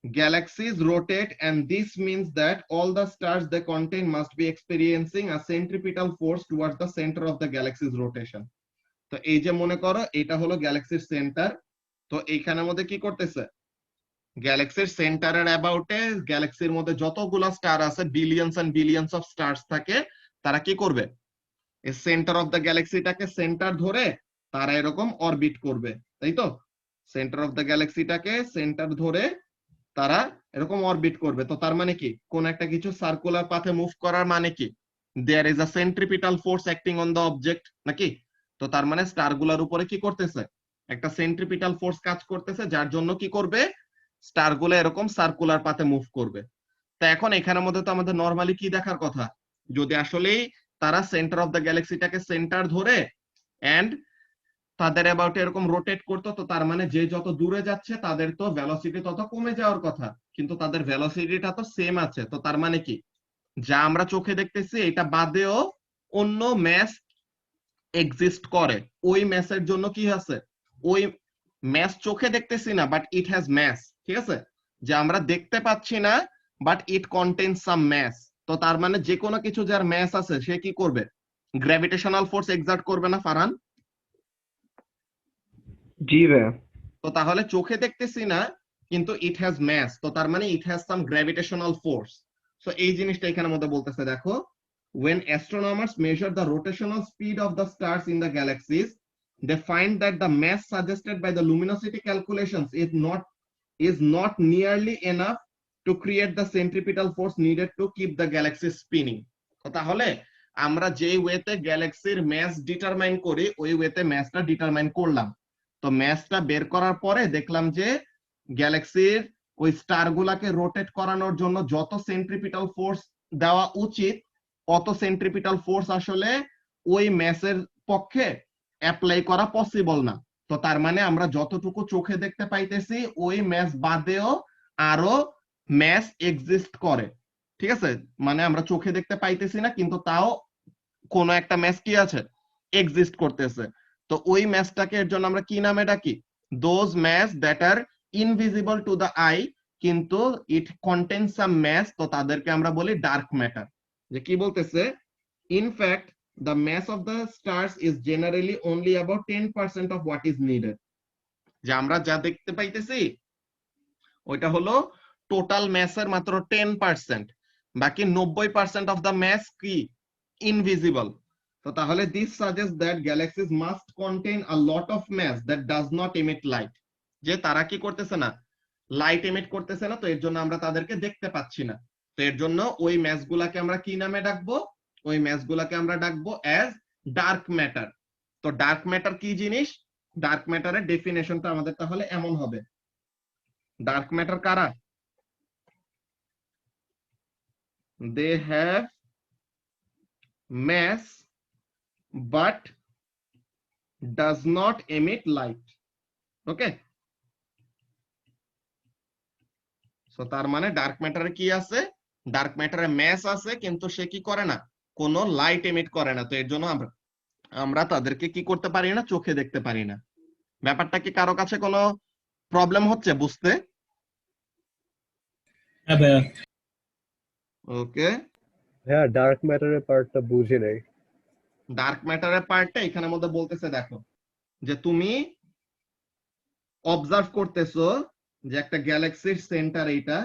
galaxies rotate and this means that all the stars they contain must be experiencing a centripetal force towards the center of the galaxy's rotation। তো এই যে মনে করো এটা হলো গ্যালাক্সির সেন্টার, তো এইখানের মধ্যে কি করতেছে, গ্যালাক্সির সেন্টারের অ্যাবাউটে গ্যালাক্সির মধ্যে যতগুলো স্টার আছে billions and billions of stars থাকে, তারা কি করবে, এই সেন্টার অফ দ্য গ্যালাক্সিটাকে সেন্টার ধরে তারা এরকম অরবিট করবে, তাই তো? সেন্টার অফ দ্য গ্যালাক্সিটাকে সেন্টার ধরে তারা এরকম অরবিট করবে। তো তার মানে কি, কোন একটা কিছু সার্কুলার পাথে মুভ করার মানে কি, there is a centripetal force acting on the object, নাকি? তো তার মানে স্টার গুলার উপরে কি করতেছে, একটা সেন্ট্রিপিটাল ফোর্স কাজ করতেছে যার জন্য কি করবে, স্টার গুলো এরকম সার্কুলার পাথে মুভ করবে। তো এখন এখানের মধ্যে তো আমাদের নরমালি কি দেখার কথা, যদি আসলেই তারা সেন্টার অফ দ্য গ্যালাক্সিটাকে সেন্টার ধরে এন্ড তাদের অ্যাবাউট এরকম রোটেট করতো, তো তার মানে যে যত দূরে যাচ্ছে তাদের তো ভেলোসিটি তত কমে যাওয়ার কথা, কিন্তু তাদের ভেলোসিটিটা তো সেম আছে। তো তার মানে কি, যা আমরা চোখে দেখতেছি এটা বাদেও অন্য ম্যাস এক্সিস্ট করে, ওই ম্যাসের জন্য কি আছে, ওই ম্যাস চোখে দেখতেছি না বাট ইট হ্যাজ ম্যাস, ঠিক আছে? যে আমরা দেখতে পাচ্ছি না but it contains some mass. তো তার মানে যে কোনো কিছু যার ম্যাস আছে সে কি করবে, গ্র্যাভিটেশনাল ফোর্স এক্সার্ট করবে না, ফারহান? জি ভাইয়া। তো তাহলে চোখে দেখতেছি না কিন্তু ইট হ্যাজ ম্যাস, তো তার মানে it has some gravitational force. So এই জিনিসটা এখানে মধ্যে বলতেছে, দেখো, when astronomers measure the rotational speed of the stars in the galaxies they find that the mass suggested by the luminosity calculations is not nearly enough to create the centripetal force needed to keep the galaxy spinning। তো তাহলে আমরা যেই ওয়েতে গ্যালাক্সির mass determine করি ওই ওয়েতে ম্যাসটা determine করলাম। তো ম্যাসটা বের করার পরে দেখলাম যে গ্যালাক্সির ওই স্টার গুলাকে রোটেট করানোর জন্য যত সেন্ট্রিপিটাল ফোর্স দেওয়া উচিত অত সেন্ট্রিপিটাল ফোর্স আসলে ওই ম্যাসের পক্ষে অ্যাপ্লাই করা পসিবল না। তো তার মানে আমরা যতটুকু চোখে দেখতে পাইতেছি ওই ম্যাস বাদেও আরো ম্যাস এক্সিস্ট করে, ঠিক আছে? মানে আমরা চোখে দেখতে পাইতেছি না কিন্তু তাও কোন একটা ম্যাস কি আছে, এক্সিস্ট করতেছে। তো ওই ম্যাসটাকে এর জন্য আমরা কি নামে ডাকি, those mass that are invisible to the eye কিন্তু ইট কন্টেইনস সাম ম্যাস, তো তাদেরকে আমরা বলি ডার্ক ম্যাটার। যে কি বলতেছে, in fact the mass of the stars is generally only about 10% of what is needed। যে আমরা যা দেখতে পাইতেছি ওইটা হলো টোটাল ম্যাসের মাত্র 10%, বাকি 90% অফ দ্য ম্যাস কি ইনভিজিবল। তো তাহলে this suggests that galaxies must contain a lot of mass that does not emit light, যে তারা কি করতেছে না, লাইট এমিট করতেছে না, তো এর জন্য আমরা তাদেরকে দেখতে পাচ্ছি না। তো এর জন্য ওই ম্যাস গুলাকে আমরা কি নামে ডাকবো, ওই ম্যাস গুলাকে আমরা ডাকবো অ্যাজ ডার্ক ম্যাটার। তো ডার্ক ম্যাটার কি জিনিস, ডার্ক ম্যাটারের ডেফিনেশনটা আমাদের তাহলে এমন হবে, ডার্ক ম্যাটার কারা, they have mass but does not emit light. Okay, so তার মানে ডার্ক ম্যাটারে কি আছে, ডার্ক ম্যাটারে ম্যাস আছে কিন্তু সে কি করে না, কোনো লাইট এমিট করে না। তো এর জন্য আমরা তাদেরকে কি করতে পারি না, চোখে দেখতে পারি না। ব্যাপারটা কি কারো কাছে কোনো প্রবলেম হচ্ছে বুঝতে? হ্যাঁ ভাইয়া। ওকে, হ্যাঁ ডার্ক ম্যাটারের পার্টটা বুঝি নাই। ডার্ক ম্যাটারের পার্টটা এখানের মধ্যে বলতেছে, দেখো যে তুমি অবজার্ভ করতেছো যে একটা গ্যালাক্সির সেন্টার, এইটা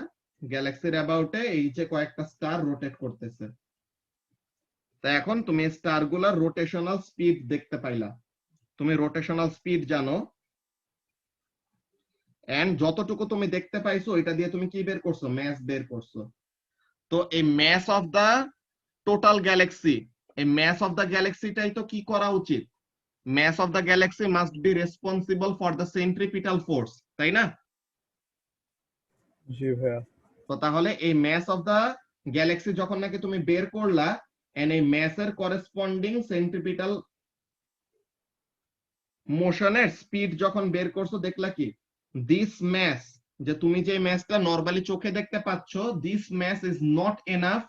গ্যালাক্সির অ্যাবাউটে এই যে কয়েকটা স্টার রোটেট করতেছে। তা এখন তুমি স্টার গুলার রোটেশনাল স্পিড দেখতে পাইলা, তুমি রোটেশনাল স্পিড জানো, এন্ড যতটুকু তুমি দেখতে পাইছো ওইটা দিয়ে তুমি কি বের করছো, ম্যাস বের করছো। তো এই mass of the total galaxy, এই ম্যাস অফ দা গ্যালাক্সিটাই তো কি করা উচিত, mass of the galaxy must be responsible for the centripetal force, তাই না? জি ভাইয়া। তো তাহলে এই ম্যাস অফ দা গ্যালাক্সি যখন নাকি তুমি বের করলা, এন্ড এই ম্যাসের করেসপন্ডিং সেন্ট্রিপিটাল মোশনের স্পিড যখন বের করছো, দেখলা কি দিস ম্যাস, যে তুমি যে ম্যাসটা নরমালি চোখে দেখতে পাচ্ছ, this mass is not enough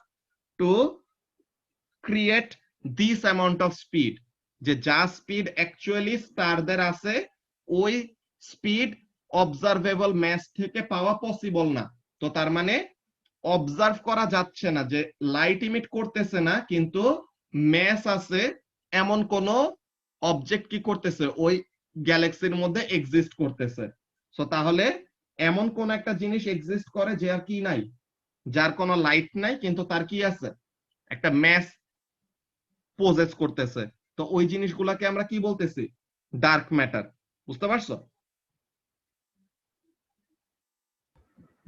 to create this amount of speed, যে যা স্পিড অ্যাকচুয়ালি স্টারদের আছে ওই স্পিড অবজারভেবল ম্যাস থেকে পাওয়া পসিবল না। তো তার মানে অবজার্ভ করা যাচ্ছে না, যে লাইট ইমিট করতেছে না কিন্তু ম্যাস আছে এমন কোন অবজেক্ট কি করতেছে, ওই গ্যালাক্সির মধ্যে এক্সিস্ট করতেছে। সো তাহলে এমন কোন একটা জিনিস এক্সিস্ট করে যে আর কি নাই, যার কোনো লাইট নাই কিন্তু তার কি আছে, একটা ম্যাস পজেস করতেছে। তো ওই জিনিসগুলোকে আমরা কি বলতেছি, ডার্ক ম্যাটার। বুঝতে পারছো?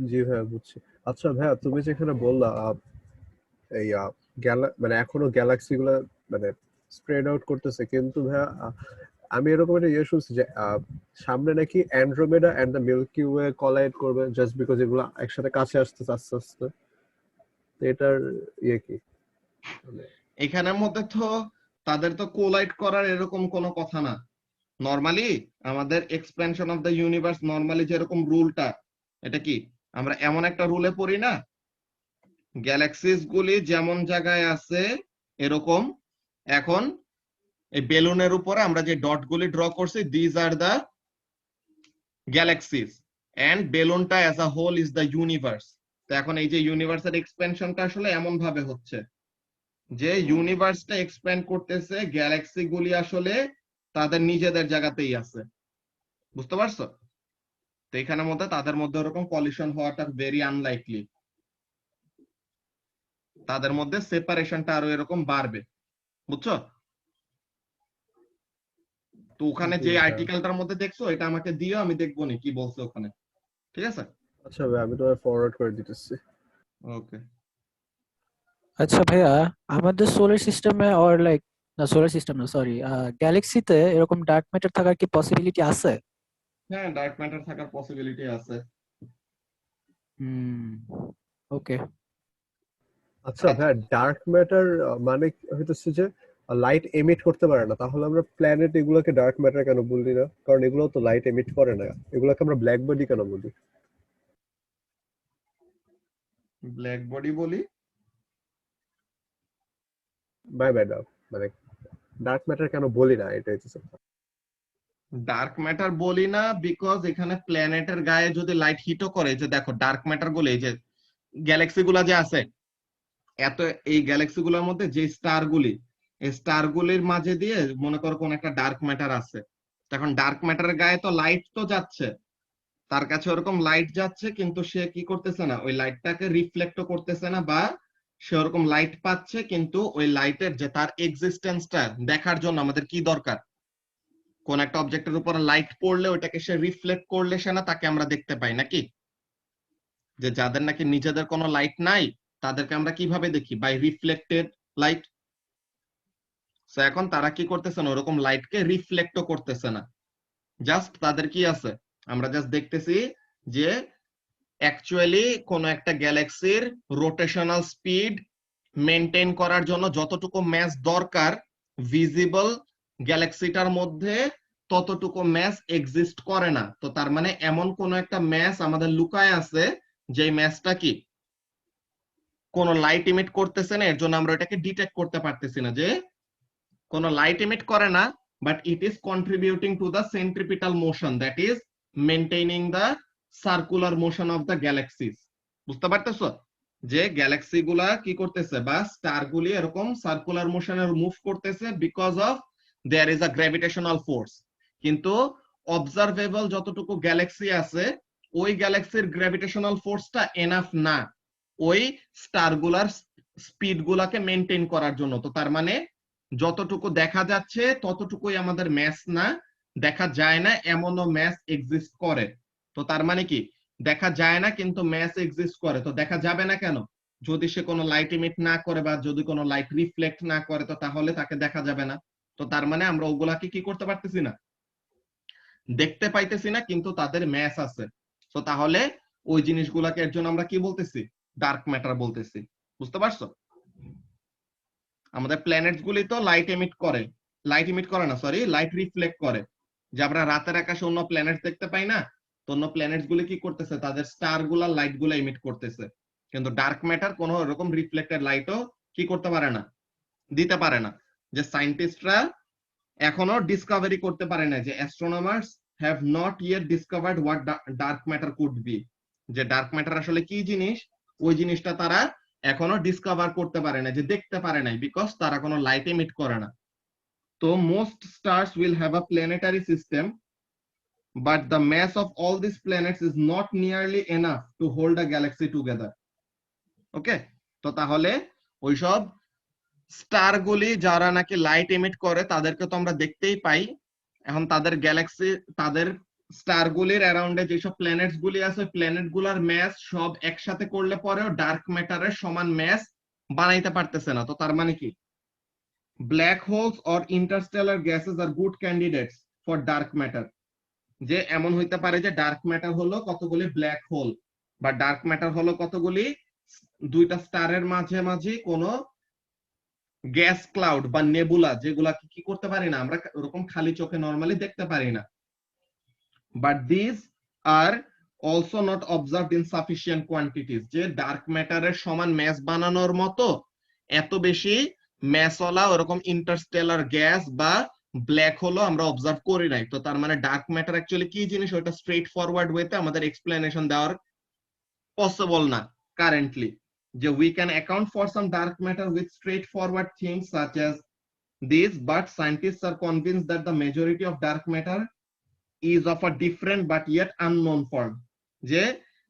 জি ভাইয়া বুঝছি। আচ্ছা ভাইয়া তুমি যেখানে বললা এই মানে এখনো গ্যালাক্সি গুলা মানে স্প্রেড আউট করতেছে, কিন্তু ভাইয়া আমি এরকম একটা ইয়ে শুনছি যে সামনে নাকি Andromeda and the Milky Way collide করবে জাস্ট বিকজ এগুলো একসাথে কাছে আসতেছে আস্তে আস্তে। তো এটার ইয়ে কি? এখানের মধ্যে তো তাদের তো কোলাইড করার এরকম কোনো কথা না। নরমালি আমাদের expansion of the universe normally যেরকম রুলটা, এটা কি আমরা এমন একটা রুলে পড়ি না, গ্যালাক্সিস গুলি যেমন জায়গায় আছে এরকম, এখন এই বেলুনের উপরে আমরা যে ডট গুলি ড্র করছি, these are the galaxies and বেলুনটা as a whole is the universe. তো এখন এই যে ইউনিভার্সের এক্সপেনশনটা আসলে এমন ভাবে হচ্ছে যে ইউনিভার্সটা এক্সপ্যান্ড করতেছে, গ্যালাক্সি গুলি আসলে তাদের নিজেদের জায়গাতেই আছে। বুঝতে পারছো? তো এখানের মধ্যে তাদের মধ্যে ওরকম কলিশন হওয়াটা ভেরি আনলাইকলি, তাদের মধ্যে সেপারেশনটা আরো এরকম বাড়বে। বুঝছো? তো ওখানে যে আর্টিকেলটার মধ্যে দেখছো এটা আমাকে দিও, আমি দেখবো নি কি বলছো ওখানে, ঠিক আছে? আচ্ছা ভাই আমি তোমায় ফরওয়ার্ড করে দিতেছি। ওকে। আচ্ছা ভাইয়া, আমাদের সোলার সিস্টেমে অর লাইক না, সোলার সিস্টেম না সরি, গ্যালাক্সিতে এরকম ডার্ক ম্যাটার থাকার কি পসিবিলিটি আছে? হ্যাঁ, ডার্ক ম্যাটার থাকার পসিবিলিটি আছে। ওকে। আচ্ছা ভাই ডার্ক ম্যাটার মানে হইতেছে যে লাইট এমিট করতে পারে না, তাহলে আমরা প্ল্যানেট এগুলোকে ডার্ক ম্যাটার কেন বলি না? কারণ এগুলো তো লাইট এমিট করে না, এগুলোকে আমরা ব্ল্যাক বডি কেন বলি? ব্ল্যাক বডি বলি বাই বাই মানে ডার্ক ম্যাটার কেন বলি না, এটা হচ্ছে ডার্ক ম্যাটার বলি না বিকজ এখানে প্ল্যানেটের গায়ে যদি লাইট হিটও করে, যে দেখো ডার্ক ম্যাটার বলে এই যে গ্যালাক্সি গুলা যে আছে, এত এই গ্যালাক্সি গুলোর মধ্যে যে স্টার গুলি, এই স্টার গুলির মাঝে দিয়ে মনে করো কোন একটা ডার্ক ম্যাটার আছে, তখন ডার্ক ম্যাটারের গায়ে তো লাইট তো যাচ্ছে, তার কাছে ওরকম লাইট যাচ্ছে কিন্তু সে কি করতেছে না, ওই লাইটটাকে রিফ্লেক্টও করতেছে না বা সে ওরকম লাইট পাচ্ছে, কিন্তু ওই লাইটের যে তার এক্সিস্টেন্সটা দেখার জন্য আমাদের কি দরকার? কোন একটা অবজেক্টের উপর লাইট পড়লে ওটাকে সে রিফ্লেক্ট করলে সে না তাকে আমরা দেখতে পাই নাকি? যে যাদের নাকি নিজেদের কোনো লাইট নাই তাদেরকে আমরা কিভাবে দেখি? By reflected light. সো এখন তারা কি করতেছে না, ওরকম লাইটকে রিফ্লেক্টও করতেছে না, জাস্ট তাদের কি আছে, আমরা জাস্ট দেখতেছি যে অ্যাকচুয়ালি কোন একটা গ্যালাক্সির রোটেশনাল স্পিড মেনটেন করার জন্য যতটুকু ম্যাস দরকার ভিজিবল গ্যালাক্সিটার মধ্যে ততটুকু ম্যাস এক্সিস্ট করে না। তো তার মানে এমন কোন একটা ম্যাস আমাদের লুকায় আছে যে ম্যাসটা কি কোন লাইট ইমিট করতেছে না, এর জন্য আমরা এটাকে ডিটেক্ট করতে পারতেছি না যে কোন লাইট ইমিট করে না, but it is contributing to the centripetal motion that is maintaining the circular motion of the galaxies. বুঝতে পারতেছো যে গ্যালাক্সি গুলা কি করতেছে বা স্টার গুলি এরকম সার্কুলার মোশনে মুভ করতেছে because of there is a gravitational force. কিন্তু অবজারভেবল যতটুকু গ্যালাক্সি আছে ওই গ্যালাক্সির গ্র্যাভিটেশনাল ফোর্সটা এনাফ না ওই স্টার গুলার স্পিড গুলাকে মেনটেন করার জন্য। তো তার মানে যতটুকু দেখা যাচ্ছে ততটুকুই আমাদের ম্যাস না, দেখা যায় না এমনও ম্যাস এক্সিস্ট করে। তো তার মানে কি দেখা যায় না কিন্তু ম্যাস এক্সিস্ট করে। তো দেখা যাবে না কেন? যদি সে কোনো লাইট ইমিট না করে বা যদি কোনো লাইট রিফ্লেক্ট না করে তো তাহলে তাকে দেখা যাবে না। তো তার মানে আমরা ওগুলাকে কি করতে পারতেছি না, দেখতে পাইতেছি না, কিন্তু তাদের ম্যাস আছে। তো তাহলে ওই জিনিসগুলাকে এর জন্য আমরা কি বলতেছি? ডার্ক ম্যাটার বলতেছি। বুঝতে পারছো? আমাদের প্ল্যানেটস গুলি তো লাইট এমিট করে, লাইট ইমিট করে না, সরি লাইট রিফ্লেক্ট করে। যে আমরা রাতের আকাশে অন্য প্ল্যানেট দেখতে পাই না, তো অন্য প্ল্যানেটস গুলি কি করতেছে, তাদের স্টার গুলা লাইট গুলা ইমিট করতেছে। কিন্তু ডার্ক ম্যাটার কোনো এরকম রিফ্লেক্টেড লাইটও কি করতে পারে না, দিতে পারে না। যে সায়েন্টিস্টরা এখনো ডিসকভারি করতে পারে না, যে astronomers have not yet discovered what dark matter could be. যে ডার্ক ম্যাটার আসলে কি জিনিস, ওই জিনিসটা তারা এখনো ডিসকভার করতে পারে না, যে দেখতে পারে নাই, বিকজ তারা কোনো লাইট এমিট করে না। তো most stars will have a planetary system, but the mass of all these planets is not nearly enough to hold a galaxy together. ওকে, তো তাহলে ওইসব স্টার গুলি যারা নাকি লাইট এমিট করে তাদেরকে তো আমরা দেখতেই পাই। এখন তাদের গ্যালাক্সি, তাদের স্টার গুলির অ্যারাউন্ডে যেসব প্ল্যানেটস গুলি আছে প্ল্যানেট গুলার ম্যাস সব একসাথে করলে পরেও ডার্ক ম্যাটারের সমান ম্যাস বানাইতে পারতেছে না। তো তার মানে কি black holes or interstellar gases are good candidates for dark matter. যে এমন হইতে পারে যে ডার্ক ম্যাটার হলো কতগুলি ব্ল্যাক হোল, বা ডার্ক ম্যাটার হলো কতগুলি দুইটা স্টারের মাঝে মাঝে কোনো গ্যাস ক্লাউড বা নেবুলা, যেগুলা কি করতে পারি না আমরা ওরকম খালি চোখে নরমালি দেখতে পারি না। But this are also not observed in sufficient quantities. যে ডার্ক ম্যাটারের সমান ম্যাস বানানোর মতো এত বেশি ম্যাসওয়ালা ওরকম ইন্টারস্টেলার গ্যাস বা ব্ল্যাক হোলও আমরা অবজার্ভ করি নাই। তো তার মানে ডার্ক ম্যাটার অ্যাকচুয়ালি কি জিনিস ওটা স্ট্রেট ফরওয়ার্ড ওয়েতে আমাদের এক্সপ্লেনেশন দেওয়ার পসিবল না কারেন্টলি। যে we can account for some dark matter with straightforward things such as these, but scientists are convinced that the majority of dark matter is of a different but yet unknown form. যে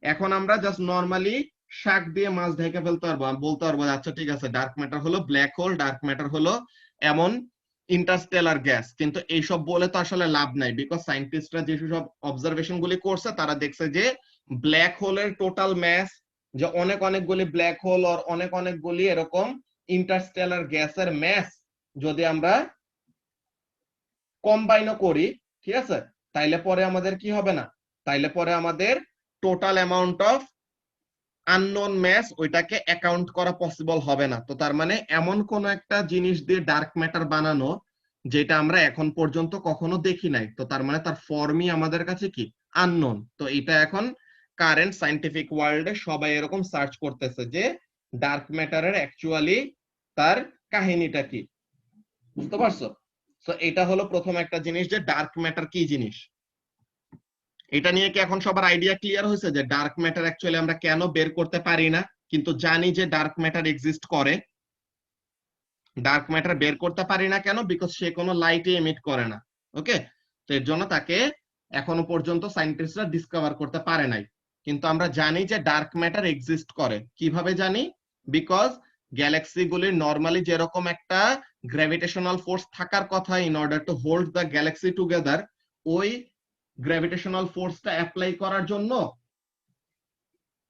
এখন আমরা just normally শাক দিয়ে মাছ ঢেকে ফেলতে পারবো, বলতে পারবো আচ্ছা ঠিক আছে ডার্ক ম্যাটার হলো ব্ল্যাক হোল, ডার্ক ম্যাটার হলো এমন ইন্টারস্টেলার গ্যাস। কিন্তু এইসব বলে তো আসলে লাভ নাই, বিকজ সায়েন্টিস্টরা যেসব অবজারভেশন গুলি করছে তারা দেখছে যে ব্ল্যাক হোলের টোটাল ম্যাস, যে অনেক অনেকগুলি ব্ল্যাক হোল আর অনেক অনেকগুলি এরকম ইন্টারস্টেলার গ্যাসের ম্যাস যদি আমরা কম্বাইনও করি, ঠিক আছে, তাইলে পরে আমাদের কি হবে না, তাইলে পরে আমাদের total amount of unknown mass ওইটাকে অ্যাকাউন্ট করা পসিবল হবে না। তো তার মানে এমন কোন একটা জিনিস দিয়ে ডার্ক ম্যাটার বানানো যেটা আমরা এখন পর্যন্ত কখনো দেখি নাই। তো তার মানে তার ফর্মই আমাদের কাছে কি আননোন। তো এটা এখন কারেন্ট সায়েন্টিফিক ওয়ার্ল্ডে সবাই এরকম সার্চ করতেছে যে ডার্ক ম্যাটারের অ্যাকচুয়ালি তার কাহিনীটা কি। বুঝতে পারছো? তো এটা হলো প্রথম একটা জিনিস যে ডার্ক ম্যাটার কি জিনিস। এটা নিয়ে কি এখন সবার আইডিয়া ক্লিয়ার হয়েছে যে ডার্ক ম্যাটার অ্যাকচুয়ালি আমরা কেন বের করতে পারি না, কিন্তু জানি যে ডার্ক ম্যাটার এক্সিস্ট করে। ডার্ক ম্যাটার বের করতে পারি না কেন? বিকজ সে কোনো লাইটই এমিট করে না। ওকে, তো এর জন্য তাকে এখনো পর্যন্ত সায়েন্টিস্টরা ডিসকভার করতে পারে নাই। কিন্তু আমরা জানি যে ডার্ক ম্যাটার এক্সিস্ট করে। কিভাবে জানি? বিকজ গ্যালাক্সি গুলির নরমালি যেরকম একটা গ্র্যাভিটেশনাল ফোর্স থাকার কথা in order to hold the galaxy together, ওই গ্র্যাভিটেশনাল ফোর্সটা অ্যাপ্লাই করার জন্য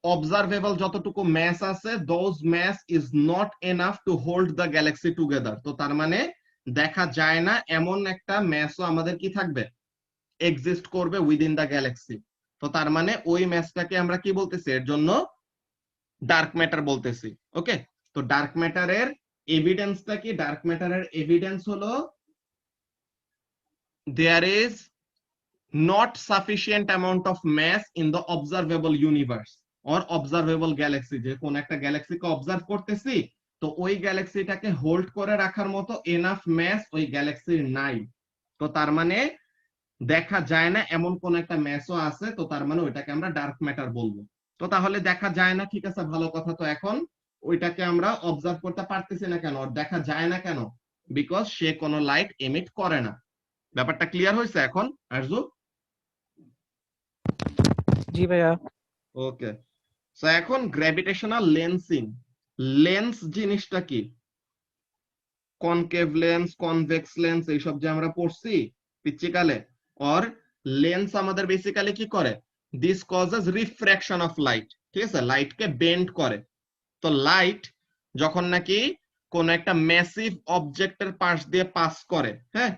অবজারভেবল যতটুকু ম্যাস আছে, those mass is not enough to hold the galaxy together. তো তার মানে দেখা যায় না এমন একটা ম্যাসও আমাদের কি থাকবে, এক্সিস্ট করবে উইদিন দ্য গ্যালাক্সি। তো তার মানে ওই ম্যাসটাকে আমরা কি বলতেছি, এর জন্য ডার্ক ম্যাটার বলতেছি। ওকে, তো ডার্ক ম্যাটারের এভিডেন্সটা কি? ডার্ক ম্যাটারের এভিডেন্স হলো there is not sufficient amount of mass in the observable universe or observable galaxy। যে কোন একটা গ্যালাক্সিকে অবজার্ভ করতেছি, তো ওই গ্যালাক্সিটাকে হোল্ড করে রাখার মতো এনাফ ম্যাস ওই গ্যালাক্সির নাই। তো তার মানে দেখা যায় না এমন কোন একটা ম্যাসও আছে, তো তার মানে ওইটাকে আমরা ডার্ক ম্যাটার বলবো। তো তাহলে দেখা যায় না, ঠিক আছে, ভালো কথা। তো এখন ওইটাকে আমরা অবজার্ভ করতে পারতেছি না কেন, দেখা যায় না কেন? বিকজ সে কোনো লাইট এমিট করে না। ব্যাপারটা ক্লিয়ার হয়েছে এখন আরজু? জি ভাইয়া। ওকে, সো এখন গ্র্যাভিটেশনাল লেন্সিং, লেন্স জিনিসটা কি? কনকেভ লেন্স, কনভেক্স লেন্স এইসব যে আমরা পড়ছি পিচ্চিকালে, অর লেন্স আমাদের বেসিক্যালি কি করে? This causes refraction of light. ঠিক আছে, লাইটকে বেন্ড করে। তো লাইট যখন নাকি কোন একটা ম্যাসিভ অবজেক্টের পাশ দিয়ে পাস করে, হ্যাঁ,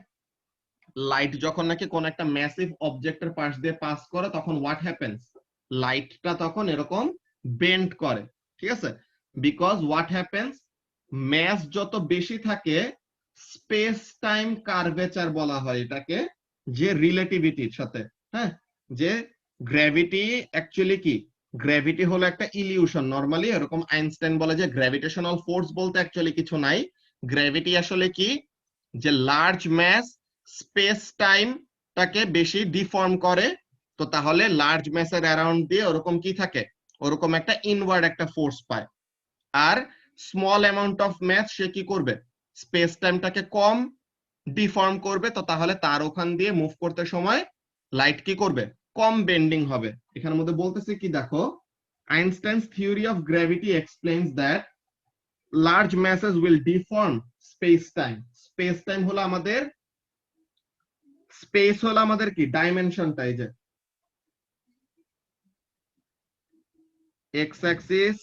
লাইট যখন নাকি কোন একটা ম্যাসিভ অবজেক্টের পাশ দিয়ে পাস করে, তখন হোয়াট হ্যাপেন্স? লাইটটা তখন এরকম বেন্ড করে। ঠিক আছে, বিকজ হোয়াট হ্যাপেন্স, ম্যাস যত বেশি থাকে, স্পেস টাইম কার্ভেচার বলা হয় এটাকে, যে রিলেটিভিটির সাথে, হ্যাঁ, যে গ্র্যাভিটি অ্যাকচুয়ালি কি, গ্র্যাভিটি হলো একটা ইলিউশন। নরমালি এরকম আইনস্টাইন বলে যে গ্র্যাভিটেশনাল ফোর্স বলতে অ্যাকচুয়ালি কিছু নাই, গ্র্যাভিটি আসলে কি, যে লার্জ ম্যাস স্পেস টাইমটাকে বেশি ডিফর্ম করে। তো তাহলে লার্জ ম্যাসের অ্যারাউন্ড দিয়ে ওরকম কি থাকে, ওরকম একটা ইনওয়ার্ড একটা ফোর্স পায়। আর স্মল অ্যামাউন্ট অফ ম্যাস সে কি করবে, স্পেস টাইমটাকে কম ডিফর্ম করবে। তো তাহলে তার ওখান দিয়ে মুভ করতে সময় লাইট কি করবে, কম বেন্ডিং হবে। এখানের মধ্যে বলতেছে কি দেখো, Einstein's theory of gravity explains that large masses will deform space time. Space time হলো আমাদের, স্পেস হলো আমাদের কি ডাইমেনশনটা, এই যে x axis,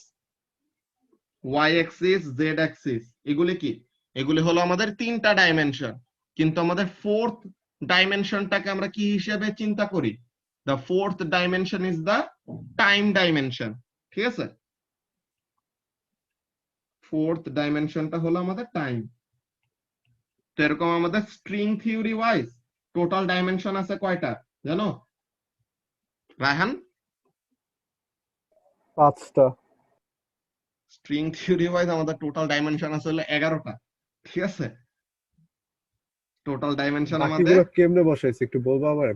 y axis, z axis, এগুলি কি, এগুলি হলো আমাদের তিনটা ডাইমেনশন। কিন্তু আমাদের ফোর্থ ডাইমেনশনটাকে আমরা কি হিসেবে চিন্তা করি? The fourth dimension is the time dimension. ঠিক আছে, ফোর্থ ডাইমেনশনটা হলো আমাদের টাইম। তো এরকম আমাদের string theory wise total dimension আছে কয়টা জানো রায়হান? 5টা। স্ট্রিং থিওরি ওয়াইজ আমাদের টোটাল ডাইমেনশন আছে হলো 11টা। ঠিক আছে, টোটাল ডাইমেনশন আমাদের। বাকিগুলো কেমনে বসাইছে একটু বলবো আবার?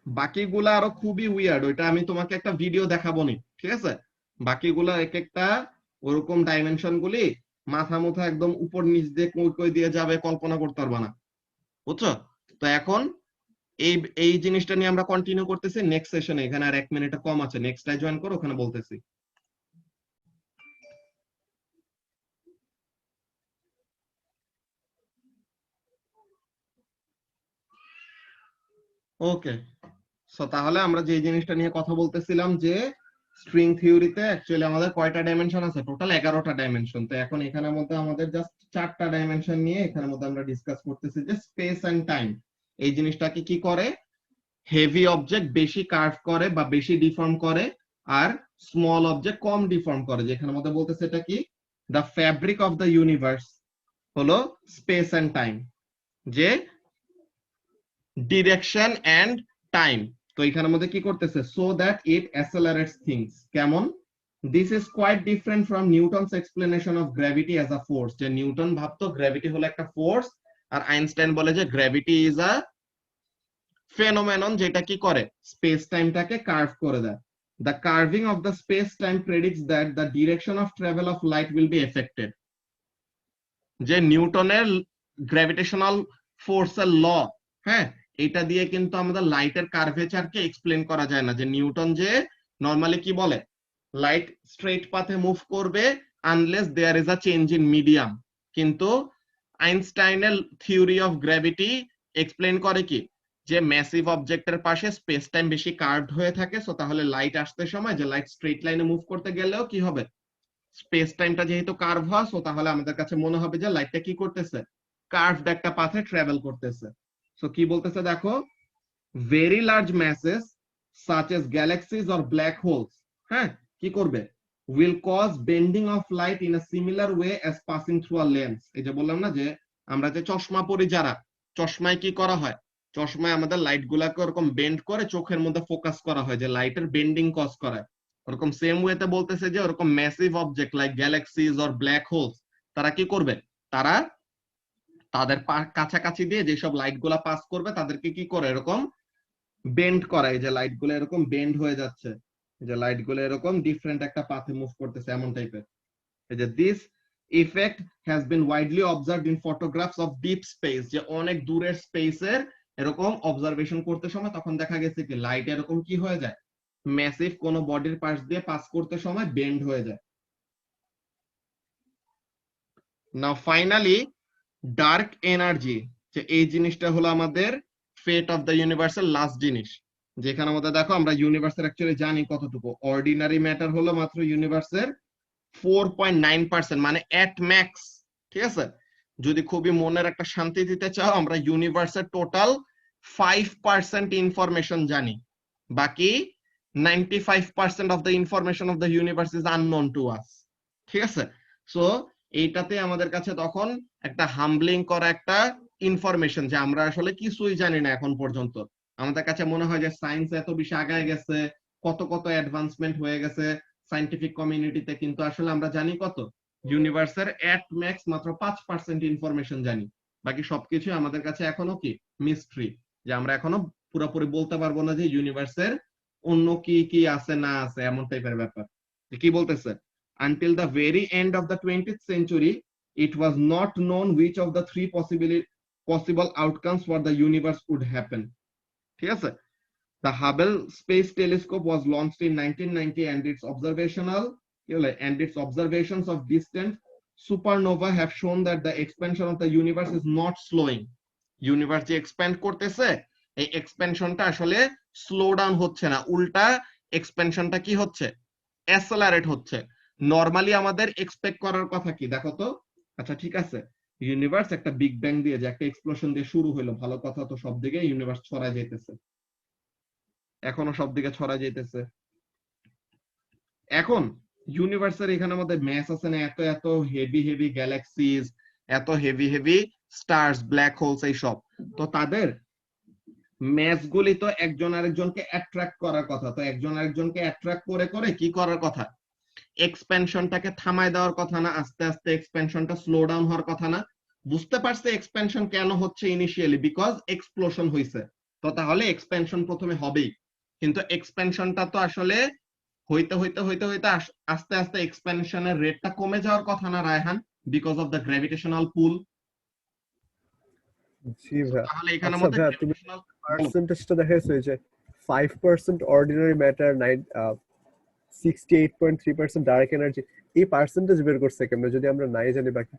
বাকিগুলা আরো খুবই উইয়ার্ড, ওইটা আমি তোমাকে একটা ভিডিও দেখাবো নি। ঠিক আছে, বাকিগুলা এক একটা ওরকম ডাইমেনশন গুলি মাথা মুথা একদম উপর নিচ দিয়ে কই কই দিয়ে যাবে, কল্পনা করতে পারবা না, বুঝছো? তো এখন এই এই জিনিসটা নিয়ে আমরা কন্টিনিউ করতেছি নেক্সট সেশনে। এখানে আর 1 মিনিট কম আছে, নেক্সটটাই জয়েন করো, ওখানে বলতেছি। ওকে, সো তাহলে আমরা যে জিনিসটা নিয়ে কথা বলতেছিলাম যে স্ট্রিং থিওরিতে অ্যাকচুয়ালি আমাদের কয়টা ডাইমেনশন আছে? টোটাল 11টা ডাইমেনশন। তো এখন এখানের মধ্যে আমাদের জাস্ট 4টা ডাইমেনশন নিয়ে এখানের মধ্যে আমরা ডিসকাস করতেছি যে স্পেস এন্ড টাইম এই জিনিসটাকে কি করে, হেভি অবজেক্ট বেশি কার্ভ করে বা বেশি ডিফর্ম করে, আর স্মল অবজেক্ট কম ডিফর্ম করে। যেখানের মধ্যে বলতেছে এটা কি, the fabric of the universe হলো স্পেস এন্ড টাইম, যে ডিরেকশন এন্ড টাইম। তো এখানের মধ্যে কি করতেছে, so that it accelerates things. কেমন? This is quite different from Newton's explanation of gravity as a force. যে নিউটন ভাবতো গ্র্যাভিটি হলো একটা ফোর্স, আর আইনস্টাইন বলে যে গ্র্যাভিটি ইজ আ ফেনোমেনন, যেটা কি করে, স্পেস টাইমটাকে কার্ভ করে দেয়। The carving of the space time predicts that the direction of travel of light will be affected. যে নিউটনের গ্র্যাভিটেশনাল ফোর্সের ল, হ্যাঁ, এটা দিয়ে কিন্তু আমাদের লাইটের কার্ভেচারকে এক্সপ্লেন করা যায় না। যে নিউটন যে নরমালি কি বলে, লাইট স্ট্রেট পাথে মুভ করবে, unless there is a change in medium. কিন্তু আইনস্টাইনের থিওরি অফ গ্র্যাভিটি এক্সপ্লেন করে কি, যে ম্যাসিভ অবজেক্টের পাশে স্পেস টাইম বেশি কার্ভড হয়ে থাকে, সো তাহলে লাইট আসতে সময় যে লাইট স্ট্রেট লাইনে মুভ করতে গেলেও কি হবে, স্পেস টাইমটা যেহেতু কার্ভ হয়, সো তাহলে আমাদের কাছে মনে হবে যে লাইটটা কি করতেছে, কার্ভড একটা পাথে ট্রাভেল করতেছে। সো কি বলতেছে দেখো, very large masses such as galaxies or black holes, হ্যাঁ, কি করবে, will cause bending of light in a similar way as passing through a lens। এই যে বললাম না যে আমরা যে চশমা পরি, যারা চশমায় কি করা হয়, চশমায় আমাদের লাইট গুলাকে ওরকম বেন্ড করে চোখের মধ্যে ফোকাস করা হয়, যে লাইটের বেন্ডিং কজ করায়। ওরকম সেম ওয়েতে বলতেছে যে ওরকম massive object like galaxies or black holes, তারা কি করবে, তারা তাদের কাছাকাছি দিয়ে যেসব লাইট গুলা পাস করবে তাদেরকে কি করে এরকম বেন্ড করা, এই যে লাইট গুলো এরকম বেন্ড হয়ে যাচ্ছে, এই যে লাইট গুলো এরকম ডিফারেন্ট একটা পাথে মুভ করতেছে এমন টাইপের। এই যে this effect has been widely observed in photographs of deep space, যে অনেক দূরের স্পেসের এরকম অবজারভেশন করতে সময় তখন দেখা গেছে কি লাইট এরকম কি হয়ে যায়, ম্যাসিভ কোন বডির পাশ দিয়ে পাস করতে সময় বেন্ড হয়ে যায়। নাও ফাইনালি ডার্ক এনার্জি, যে এই জিনিসটা হলো আমাদের ফেট অফ দ্য ইউনিভার্সের লাস্ট জিনিস, যেখানে আমাদের দেখো আমরা ইউনিভার্সের অ্যাকচুয়ালি জানি কতটুকু, অর্ডিনারি ম্যাটার হলো মাত্র ইউনিভার্সের 4.9%, মানে এট ম্যাক্স, ঠিক আছে। যদি খুবই মনের একটা শান্তি দিতে চাও, আমরা ইউনিভার্সের টোটাল 5% ইনফরমেশন জানি, বাকি 95% of the information of the universe is unknown to us, ঠিক আছে। সো এইটাতে আমাদের কাছে তখন একটা হাম্বলিং করা একটা ইনফরমেশন, যে আমরা আসলে কিছুই জানি না এখন পর্যন্ত। আমাদের কাছে মনে হয় যে সায়েন্স এত বেশি আগায় গেছে, কত কত অ্যাডভান্সমেন্ট হয়ে গেছে সায়েন্টিফিক কমিউনিটিতে, কিন্তু আসলে আমরা জানি কত, ইউনিভার্সের এট ম্যাক্স মাত্র 5% ইনফরমেশন জানি, বাকি সবকিছু আমাদের কাছে এখনো কি মিস্ট্রি, যে আমরা এখনো পুরোপুরি বলতে পারবো না যে ইউনিভার্সের অন্য কি কি আছে না আছে, এমন টাইপের ব্যাপার। কি বলতেছে, until the very end of the 20th century it was not known which of the three possible outcomes for the universe would happen, ঠিক আছে। The Hubble Space Telescope was launched in 1990 and its observations of distant supernova have shown that the expansion of the universe is not slowing. Universe যে expand করতেছে, এই এক্সপেনশনটা আসলে slow down হচ্ছে না, উল্টা এক্সপেনশনটা কি হচ্ছে, অ্যাসেলারেট হচ্ছে। নরমালি আমাদের এক্সপেক্ট করার কথা কি দেখো তো, আচ্ছা ঠিক আছে, ইউনিভার্স একটা বিগ ব্যাং দিয়ে, যে একটা এক্সপ্লোশন দিয়ে শুরু হইলো, ভালো কথা, তো সব দিকে ইউনিভার্স ছড়ায় যাইতেছে, এখনো সব দিকে ছড়ায় যাইতেছে। এখন ইউনিভার্সের এখানে আমাদের ম্যাস আছে না, এত এত হেভি হেভি গ্যালাক্সিজ, এত heavy heavy stars, black holes, এই সব, তো তাদের ম্যাস গুলি তো একজন আরেকজনকে অ্যাট্রাক্ট করার কথা, তো একজন আরেকজনকে অ্যাট্রাক্ট করে করে কি করার কথা, এক্সপেনশনটাকে থামায় দেওয়ার কথা না, আস্তে আস্তে এক্সপেনশনটা স্লো ডাউন হওয়ার কথা না। বুঝতে পারছে এক্সপেনশন কেন হচ্ছে ইনিশিয়ালি, বিকজ এক্সপ্লোশন হইছে, তো তাহলে এক্সপেনশন প্রথমে হবেই, কিন্তু এক্সপেনশনটা তো আসলে হইতে হইতে হইতে হইতে আস্তে আস্তে এক্সপেনশনের রেটটা কমে যাওয়ার কথা না Raihan, because of the gravitational pull. জি ভাই। তাহলে এখানে আচ্ছা মধ্যে ভাই, তুমি পার্সেন্টেজটা দেখাইছো যে 5% অর্ডিনারি ম্যাটার, 68.3% ডার্ক এনার্জি, এই পার্সেন্টেজ বের করছে কেমনে যদি আমরা নাই জানি বাকি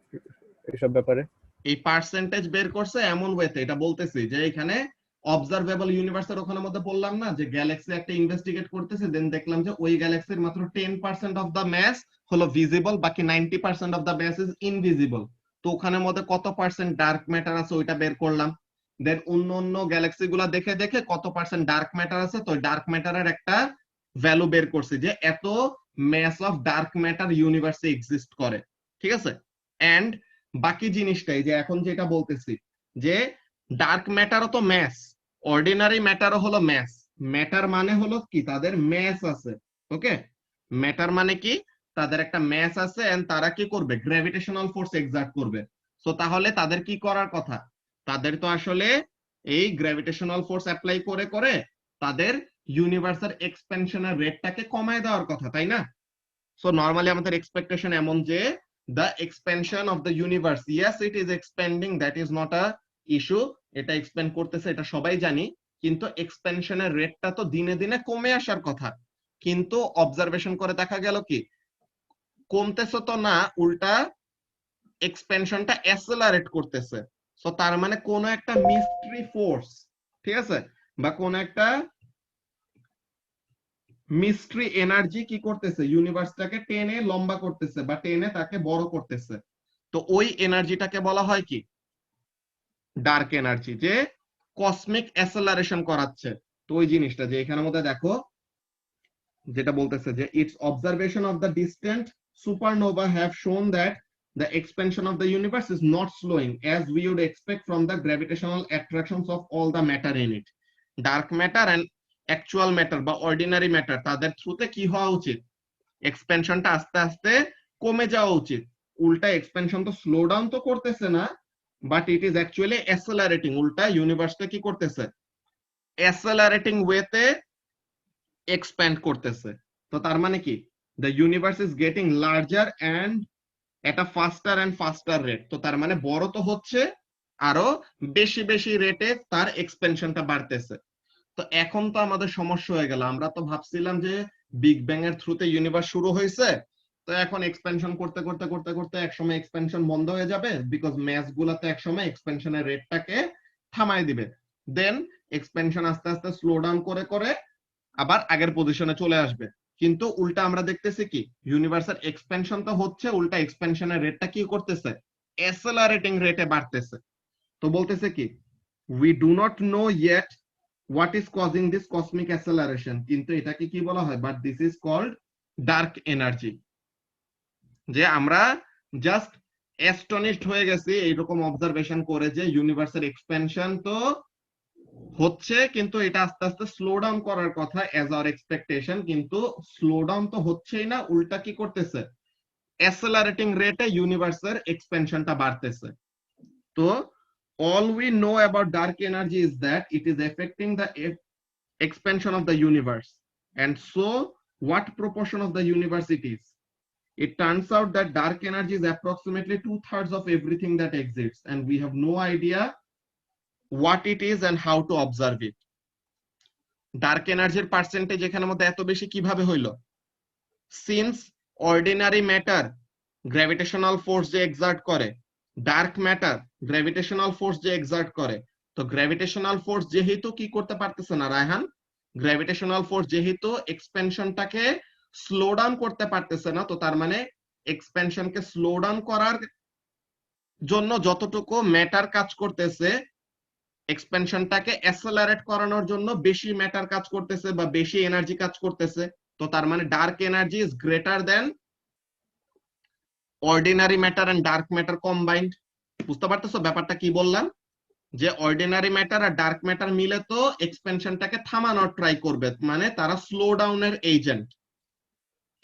এসব ব্যাপারে? এই পার্সেন্টেজ বের করছে এমন ওয়েতে, এটা বলতেছি যে এখানে অবজারভেবল ইউনিভার্সের ওখানে মধ্যে বললাম না যে গ্যালাক্সি একটা ইনভেস্টিগেট করতেছে, দেন দেখলাম যে ওই গ্যালাক্সির মাত্র 10% অফ দা ম্যাস হলো ভিজিবল, বাকি 90% of the mass is invisible. তো ওখানে মধ্যে কত পার্সেন্ট ডার্ক ম্যাটার আছে ওইটা বের করলাম, দেন অন্য অন্য গ্যালাক্সি গুলা দেখে দেখে কত পার্সেন্ট ডার্ক ম্যাটার আছে, তো ডার্ক ম্যাটারের একটা ভ্যালু বের করছি, যে এত ম্যাস অফ ডার্ক ম্যাটার ইউনিভার্সে এক্সিস্ট করে, ঠিক আছে। এন্ড বাকি জিনিসটাই যে এখন যেটা বলতেছি, যে ডার্ক ম্যাটারও তো ম্যাস, অর্ডিনারি ম্যাটারও হলো ম্যাস। ম্যাটার মানে হলো কি, তাদের ম্যাস আছে, ওকে, ম্যাটার মানে কি, তাদের একটা ম্যাস আছে এন্ড তারা কি করবে, গ্র্যাভিটেশনাল ফোর্স এক্সার্ট করবে। সো তাহলে তাদের কি করার কথা, তাদের তো আসলে এই গ্র্যাভিটেশনাল ফোর্স অ্যাপ্লাই করে করে তাদের ইউনিভার্সের এক্সপেনশনের রেটটাকে কমায় দেওয়ার কথা, তাই না। সো নরমালি আমাদের এক্সপেকটেশন এমন যে the expansion of the universe, yes it is expanding, that is not a issue, এটা এক্সপ্যান্ড করতেছে, এটা সবাই জানি, কিন্তু এক্সপেনশনের রেটটা তো দিনে দিনে কমে আসার কথা। কিন্তু অবজারভেশন করে দেখা গেল কি, কমতেছে তো না, উল্টা এক্সপেনশনটা অ্যাসেলারেট করতেছে। সো তার মানে কোন একটা মিস্ট্রি ফোর্স, ঠিক আছে, বা কোন একটা মিস্ট্রি এনার্জি কি করতেছে, ইউনিভার্সটাকে টেনে লম্বা করতেছে বা টেনে তাকে বড় করতেছে। তো ওই এনার্জিটাকে বলা হয় কি, ডার্ক এনার্জি, যে কসমিক অ্যাসেলারেশন করাচ্ছে। তো ওই জিনিসটা যে এখানের মধ্যে দেখো যেটা বলতেছে যে it's observation of the distant supernova have শোন that the expansion of the universe is not slowing as we would expect from the gravitational attractions of all the matter in it. Dark matter and actual matter বা ordinary matter তাদের থ্রুতে কি হওয়া উচিত, এক্সপেনশনটা আস্তে আস্তে কমে যাওয়া উচিত। উল্টা এক্সপেনশন তো স্লো ডাউন তো করতেছে না, বাট ইট ইজ অ্যাকচুয়ালি অ্যাসেলারেটিং। উল্টা ইউনিভার্সটা কি করতেছে, অ্যাসেলারেটিং ওয়েতে এক্সপ্যান্ড করতেছে। তো তার মানে কি, the universe is getting larger and at a ফাস্টার and ফাস্টার rate. তো তার মানে বড় তো হচ্ছে, আরো বেশি বেশি রেটে তার এক্সপেনশনটা বাড়তেছে। তো এখন তো আমাদের সমস্যা হয়ে গেল, আমরা তো ভাবছিলাম যে বিগ ব্যাং এর থ্রুতে ইউনিভার্স শুরু হয়েছে, তো এখন এক্সপেনশন করতে করতে করতে করতে একসময় এক্সপেনশন বন্ধ হয়ে যাবে, বিকজ ম্যাথস গুলাতে একসময় এক্সপেনশনের রেটটাকে থামাই দিবে। দেন এক্সপেনশন আস্তে আস্তে স্লো ডাউন করে করে আবার আগের পজিশনে চলে আসবে। কিন্তু উল্টা আমরা দেখতেছি কি, ইউনিভার্সের এক্সপেনশন তো হচ্ছে, উল্টা এক্সপেনশনের রেটটা কি করতেছে, অ্যাসেলারেটিং রেটে বাড়তেছে। তো বলতেছে কি, we do not know yet what is causing this cosmic acceleration, কিন্তু এটাকে কি বলা হয়, but this is called dark energy. যে আমরা জাস্ট অ্যাস্টনিশড হয়ে গেছি এইরকম অবজারভেশন করে যে ইউনিভার্সের এক্সপেনশন তো হচ্ছে, কিন্তু এটা আস্তে আস্তে স্লো ডাউন করার কথা এজ আওয়ার এক্সপেকটেশন, কিন্তু স্লো ডাউন তো হচ্ছেই না, উল্টা কি করতেছে, অ্যাসেলারেটিং রেটে ইউনিভার্সের এক্সপেনশনটা বাড়তেছে। তো all we know about dark energy is that it is affecting the expansion of the universe. And so what proportion of the universe it is? It turns out that dark energy is approximately 2/3 of everything that exists, and we have no idea what it is and how to observe it. Dark এনার্জির percentage এখানের মধ্যে এত বেশি কিভাবে হইল, since ordinary matter gravitational force যে excerpt করে, dark matter gravitational force যে এক্সার্ট করে, তো গ্র্যাভিটেশনাল ফোর্স যেহেতু কি করতে পারতেছে না রায়হান, গ্র্যাভিটেশনাল ফোর্স যেহেতু এক্সপেনশনটাকে স্লো ডাউন করতে পারতেছে না, তো তার মানে এক্সপেনশনকে স্লো ডাউন করার জন্য যতটুকু ম্যাটার কাজ করতেছে, এক্সপেনশনটাকে অ্যাসেলারেট করানোর জন্য বেশি ম্যাটার কাজ করতেছে বা বেশি এনার্জি কাজ করতেছে। তো তার মানে dark energy is greater than ordinary matter and dark matter combined. বুঝতে পারতেছো ব্যাপারটা কি বললাম, যে অর্ডিনারি ম্যাটার আর ডার্ক ম্যাটার মিলে তো এক্সপেনশনটাকে থামানোর ট্রাই করবে, মানে তারা স্লো ডাউনের এজেন্ট।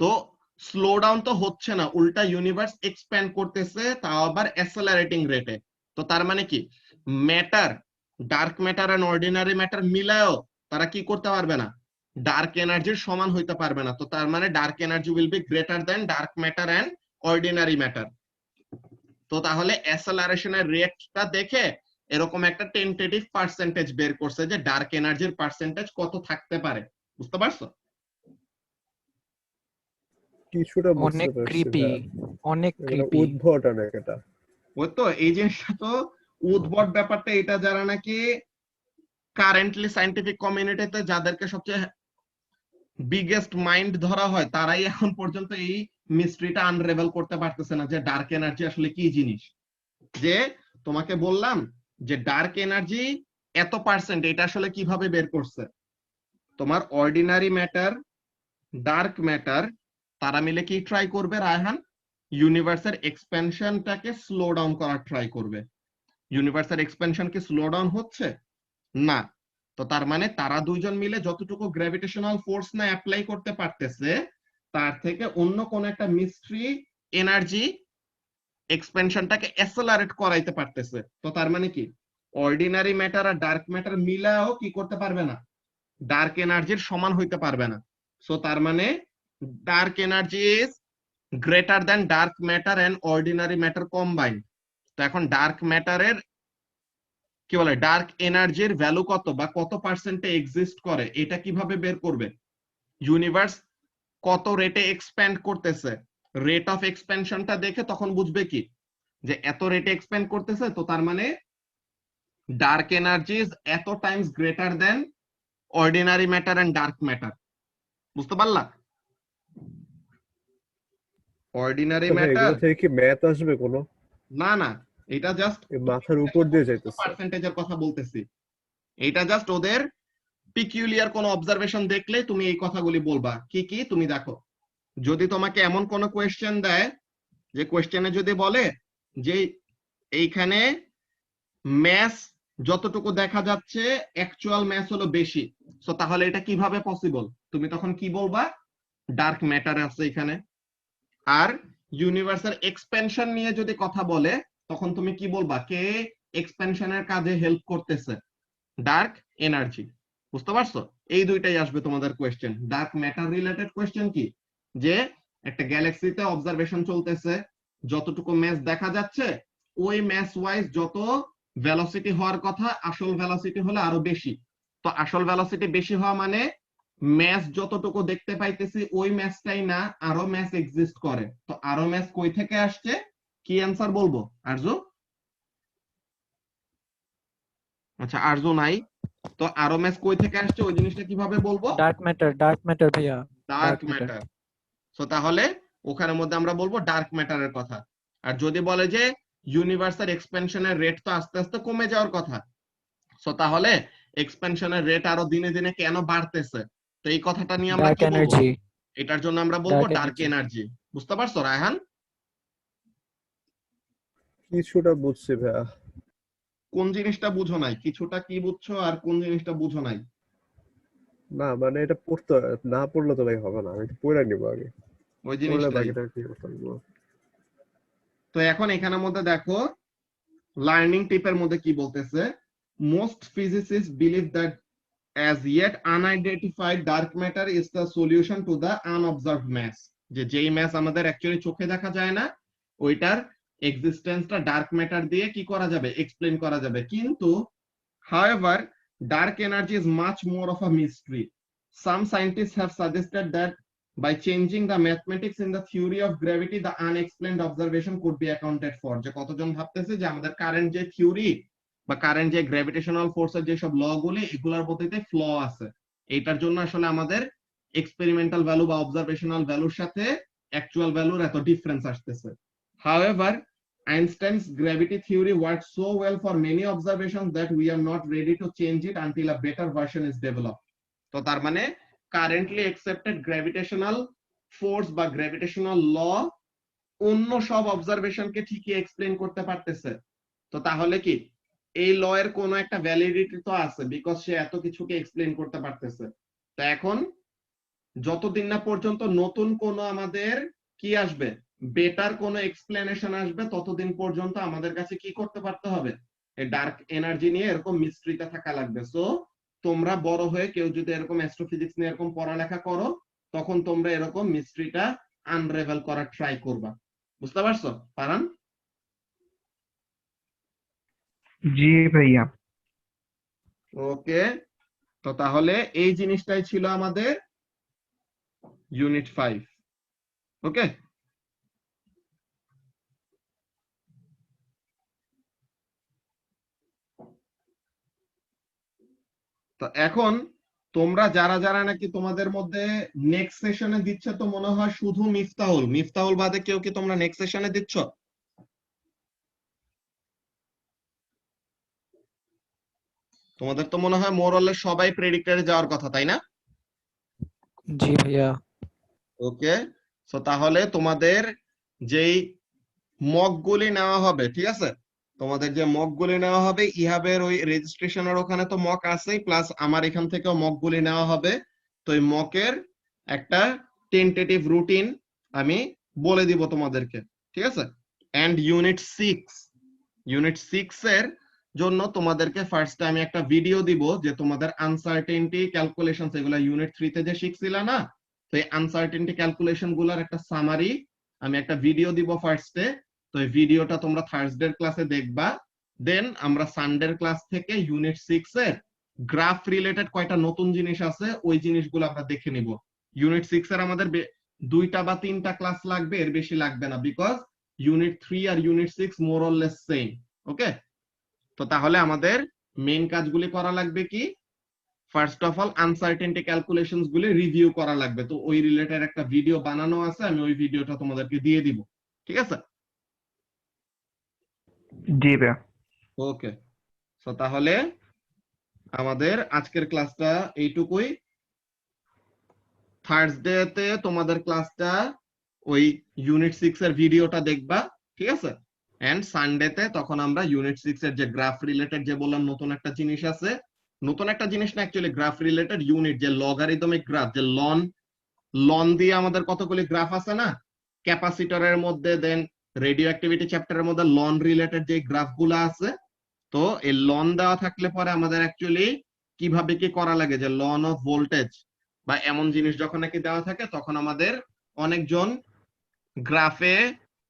তো স্লো ডাউন তো হচ্ছে না, উল্টা ইউনিভার্স এক্সপ্যান্ড করতেছে, তাও আবার অ্যাসেলারেটিং রেটে। তো তার মানে কি, matter, dark matter and ordinary matter মিলায়ও তারা কি করতে পারবে না, ডার্ক এনার্জির সমান হইতে পারবে না। তো তার মানে dark energy will be greater than dark matter and ordinary matter. তো তাহলে অ্যাসেলারেশনের রেটটা দেখে এরকম একটা টেন্টেটিভ পার্সেন্টেজ বের করছে যে ডার্ক এনার্জির পার্সেন্টেজ কত থাকতে পারে। বুঝতে পারছো? কিছুটা বুঝতে অনেক পারছি ক্রিপি, ভাইয়া। অনেক এটা ক্রিপি। উদ্ভট অনেক এটা। ওই তো এই জিনিসটা তো উদ্ভট ব্যাপারটা, এটা যারা নাকি কারেন্টলি সায়েন্টিফিক কমিউনিটিতে যাদেরকে সবচেয়ে বিগেস্ট মাইন্ড ধরা হয়, তারাই এখন পর্যন্ত এই মিস্ট্রিটা আনরেভেল করতে পারতেছে না যে ডার্ক এনার্জি আসলে কি জিনিস। যে তোমাকে বললাম যে ডার্ক এনার্জি এত পার্সেন্ট, এটা আসলে কিভাবে বের করছে, তোমার অর্ডিনারি ম্যাটার, ডার্ক ম্যাটার তারা মিলে কি ট্রাই করবে রায়হান, ইউনিভার্সের এক্সপেনশনটাকে স্লো ডাউন করার ট্রাই করবে। ইউনিভার্সের এক্সপেনশন কি স্লো ডাউন হচ্ছে না, তো তার মানে তারা দুইজন মিলে যতটুকু গ্র্যাভিটেশনাল ফোর্স না অ্যাপ্লাই করতে পারতেছে, তার থেকে অন্য কোন একটা মিস্ট্রি এনার্জি এক্সপেনশনটাকে অ্যাসেলারেট করাইতে পারতেছে। তো তার মানে কি, অর্ডিনারি ম্যাটার আর ডার্ক ম্যাটার মিলাও কি করতে পারবে না, ডার্ক এনার্জির সমান হইতে পারবে না। সো তার মানে dark energy is greater than dark matter and ordinary matter combined. তো এখন ডার্ক ম্যাটারের কি বলে, ডার্ক এনার্জির ভ্যালু কত বা কত পার্সেন্টে এক্সিস্ট করে, এটা কিভাবে বের করবে, ইউনিভার্স কত রেটে এক্সপ্যান্ড করতেছে, রেট অফ এক্সপেনশনটা দেখে তখন বুঝবে কি যে এত রেটে এক্সপেন্ড করতেছে, তো তার মানে ডার্ক এনার্জি ইজ এত times greater than ordinary matter and dark matter. বুঝতে পারলা? অর্ডিনারি তো ভাই ম্যাটার, এগুলো থেকে কি ম্যাথ আসবে কোনো? না না, এটা জাস্ট এই মাথার উপর দিয়ে যাইতেছে। পার্সেন্টেজের কথা বলতেছি। এটা জাস্ট ওদের পিকিউলিয়ার কোন অবজারভেশন দেখলে তুমি এই কথাগুলি বলবা। কি কি তুমি দেখো, যদি তোমাকে এমন কোন কোয়েশ্চেন দেয় যে কোয়েশ্চেনে যদি বলে যে এইখানে ম্যাস যতটুকু দেখা যাচ্ছে অ্যাকচুয়াল ম্যাস হলো বেশি, সো তাহলে এটা কিভাবে পসিবল, তুমি তখন কি বলবা? ডার্ক ম্যাটার আছে এখানে। আর ইউনিভার্সের এক্সপেনশন নিয়ে যদি কথা বলে তখন তুমি কি বলবা? কে এক্সপেনশনের কাজে হেল্প করতেছে? Dark energy. বুঝতে পারছো? এই দুইটাই আসবে তোমাদের question. Dark matter related question কি, যে একটা গ্যালাক্সিতে অবজারভেশন চলতেছে, যতটুকু ম্যাস দেখা যাচ্ছে ওই ম্যাস ওয়াইজ যত ভেলোসিটি হওয়ার কথা, আসল ভেলোসিটি হলে আরো বেশি। তো আসল ভেলোসিটি বেশি হওয়া মানে ম্যাস যতটুকু দেখতে পাইতেছি ওই ম্যাসটাই না, আরো ম্যাস এক্সিস্ট করে। তো আরো ম্যাস কই থেকে আসছে? কি অ্যান্সার বলবো আরজু? আচ্ছা আরজু নাই, তো আরো ম্যাস কই থেকে আসছে ওই জিনিসটা কিভাবে বলবো? ডার্ক ম্যাটার ভাইয়া, dark dark matter. Matter. So তাহলে ওখানের মধ্যে আমরা বলবো ডার্ক ম্যাটারের কথা। আর যদি বলে যে ইউনিভার্সের এক্সপেনশনের রেট তো আস্তে আস্তে কমে যাওয়ার কথা, সো তাহলে এক্সপেনশনের রেট আরো দিনে দিনে কেন বাড়তেছে, তো এই কথাটা নিয়ে আমরা ডার্ক কি বলবো? এনার্জি, এটার জন্য আমরা বলবো ডার্ক ডার্ক এনার্জি। এনার্জি। বুঝতে পারছো রায়হান? কিছুটা বুঝছি ভাইয়া। কোন জিনিসটা বুঝো নাই? কিছুটা কি বুঝছো আর কোন জিনিসটা বুঝো নাই? না মানে এটা পড়তে না পড়লে তো ভাই হবে না, আমি একটু পড়ে নিবো আগে, ওই পড়লে জিনিসটাই। বাকিটা কি করতে পারবো। তো এখন এখানের মধ্যে দেখো লার্নিং টিপের মধ্যে কি বলতেছে, most physicist believe that as yet unidentified dark matter is the solution to the unobserved mass, যে যেই ম্যাস আমাদের অ্যাকচুয়ালি চোখে দেখা যায় না ওইটার এক্সিস্টেন্সটা ডার্ক ম্যাটার দিয়ে কি করা যাবে? এক্সপ্লেন করা যাবে। কিন্তু however dark energy is much more of a mystery. Some scientists have suggested that by changing the mathematics in the theory of gravity the unexplained observation could be accounted for, যে কতজন ভাবতেছে যে আমাদের current যে theory বা current যে gravitational ফোর্সের যে সব ল গুলি এগুলোর মধ্যে ফ্ল আছে, এটার জন্য আসলে আমাদের এক্সপেরিমেন্টাল ভ্যালু বা অবজারভেশনাল ভ্যালুর সাথে অ্যাকচুয়াল ভ্যালুর এত ডিফারেন্স আসতেছে। However, Einstein's gravity theory works so well for many observations that we are not ready to change it until a better version is developed. তো তার মানে কারেন্টলি অ্যাকসেপ্টেড গ্র্যাভিটেশনাল ফোর্স বা gravitational ল অন্য সব অবজারভেশনকে ঠিকই এক্সপ্লেন করতে পারতেছে। তো তাহলে কি এই ল এর কোনো একটা ভ্যালিডিটি তো আছে, বিকজ সে এত কিছুকে এক্সপ্লেন করতে পারতেছে। তো এখন যতদিন না পর্যন্ত নতুন কোনো আমাদের কি আসবে, বেটার কোনো এক্সপ্লেনেশন আসবে, ততদিন পর্যন্ত আমাদের কাছে কি করতে পারতে হবে? এই ডার্ক এনার্জি নিয়ে এরকম মিস্ট্রিতে থাকা লাগবে। সো তোমরা বড় হয়ে কেউ যদি এরকম অ্যাস্ট্রোফিজিক্স নিয়ে এরকম পড়ালেখা করো তখন তোমরা এরকম মিস্ট্রিটা আনরেভেল করার ট্রাই করবা। বুঝতে পারছো পারান? জি ভাইয়া। ওকে, তো তাহলে এই জিনিসটাই ছিল আমাদের ইউনিট 5। ওকে, তো এখন তোমরা যারা যারা নাকি তোমাদের মধ্যে নেক্সট সেশনে দিচ্ছে, তো মনে হয় শুধু মিফতাহুল বাদে কেউ কি তোমরা নেক্সট সেশনে দিচ্ছ? তোমাদের তো মনে হয় মোরলে সবাই প্রেডিক্টরে যাওয়ার কথা, তাই না? জি ভাইয়া। ওকে, সো তাহলে তোমাদের যেই মকগুলি নেওয়া হবে, ঠিক আছে, তোমাদের যে মকগুলি নেওয়া হবে ইহাবের ওই রেজিস্ট্রেশনের ওখানে তো মক আছেই, প্লাস আমার এখান থেকেও মকগুলি নেওয়া হবে। তো এই মকের একটা টেন্টেটিভ রুটিন আমি বলে দিব তোমাদেরকে, ঠিক আছে? এন্ড ইউনিট 6 এর জন্য তোমাদেরকে ফার্স্টে আমি একটা ভিডিও দিব, যে তোমাদের আনসার্টেনটি ক্যালকুলেশনস এগুলা ইউনিট 3 তে যে শিখছিলা না, তো এই আনসার্টেনটি ক্যালকুলেশন গুলার একটা সামারি আমি একটা ভিডিও দিব ফার্স্টে। তো এই ভিডিওটা তোমরা থার্সডের ক্লাসে দেখবা। দেন আমরা সানডের ক্লাস থেকে ইউনিট 6 এর গ্রাফ রিলেটেড কয়টা নতুন জিনিস আছে ওই জিনিসগুলো আমরা দেখে নিব। ইউনিট 6 এর আমাদের 2টা বা 3টা ক্লাস লাগবে, এর বেশি লাগবে না, বিকজ ইউনিট 3 আর unit 6 more or less same. Okay, তো তাহলে আমাদের মেইন কাজগুলি করা লাগবে কি, first of all uncertainty calculations গুলি রিভিউ করা লাগবে। তো ওই রিলেটেড একটা ভিডিও বানানো আছে, আমি ওই ভিডিওটা তোমাদেরকে দিয়ে দিব, ঠিক আছে? জি ভাইয়া। ওকে, তো তাহলে আমাদের আজকের ক্লাসটা এইটুকুই। থার্সডেতে তোমাদের ক্লাসটা ওই ইউনিট 6 এর ভিডিওটা দেখবা, ঠিক আছে? এন্ড সানডেতে তখন আমরা ইউনিট 6 এর যে গ্রাফ রিলেটেড যে বললাম নতুন একটা জিনিস আছে, নতুন একটা জিনিস না অ্যাকচুয়ালি, গ্রাফ রিলেটেড ইউনিট যে লগারিদমিক গ্রাফ, যে লন লন দিয়ে আমাদের কতগুলি গ্রাফ আছে না ক্যাপাসিটরের মধ্যে, দেন রেডিও অ্যাক্টিভিটি চ্যাপ্টারের মধ্যে লন রিলেটেড যে গ্রাফগুলো আছে, তো এই লন দেওয়া থাকলে পরে আমাদের অ্যাকচুয়ালি কিভাবে কি করা লাগে, যে লন অফ ভোল্টেজ বা এমন জিনিস যখন নাকি দেওয়া থাকে, তখন আমাদের অনেকজন গ্রাফে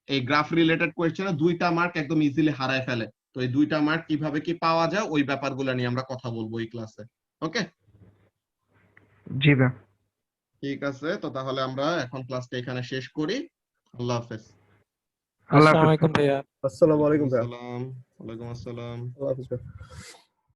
এই গ্রাফ রিলেটেড কোয়েশ্চেনে 2টা মার্ক একদম ইজিলি হারায় ফেলে। তো এই 2টা মার্ক কিভাবে কি পাওয়া যায় ওই ব্যাপারগুলো নিয়ে আমরা কথা বলবো এই ক্লাসে। ওকে, জি ভাইয়া। ঠিক আছে, তো তাহলে আমরা এখন ক্লাসটা এখানে শেষ করি। আল্লাহ হাফেজ। আল্লাহ আসসালামু হাফেজ। আলাইকুম ভাইয়া। আসসালামু আলাইকুম ভাইয়া। আসসালাম, ওয়ালাইকুম আসসালাম। আল্লাহ হাফেজ ভাইয়া।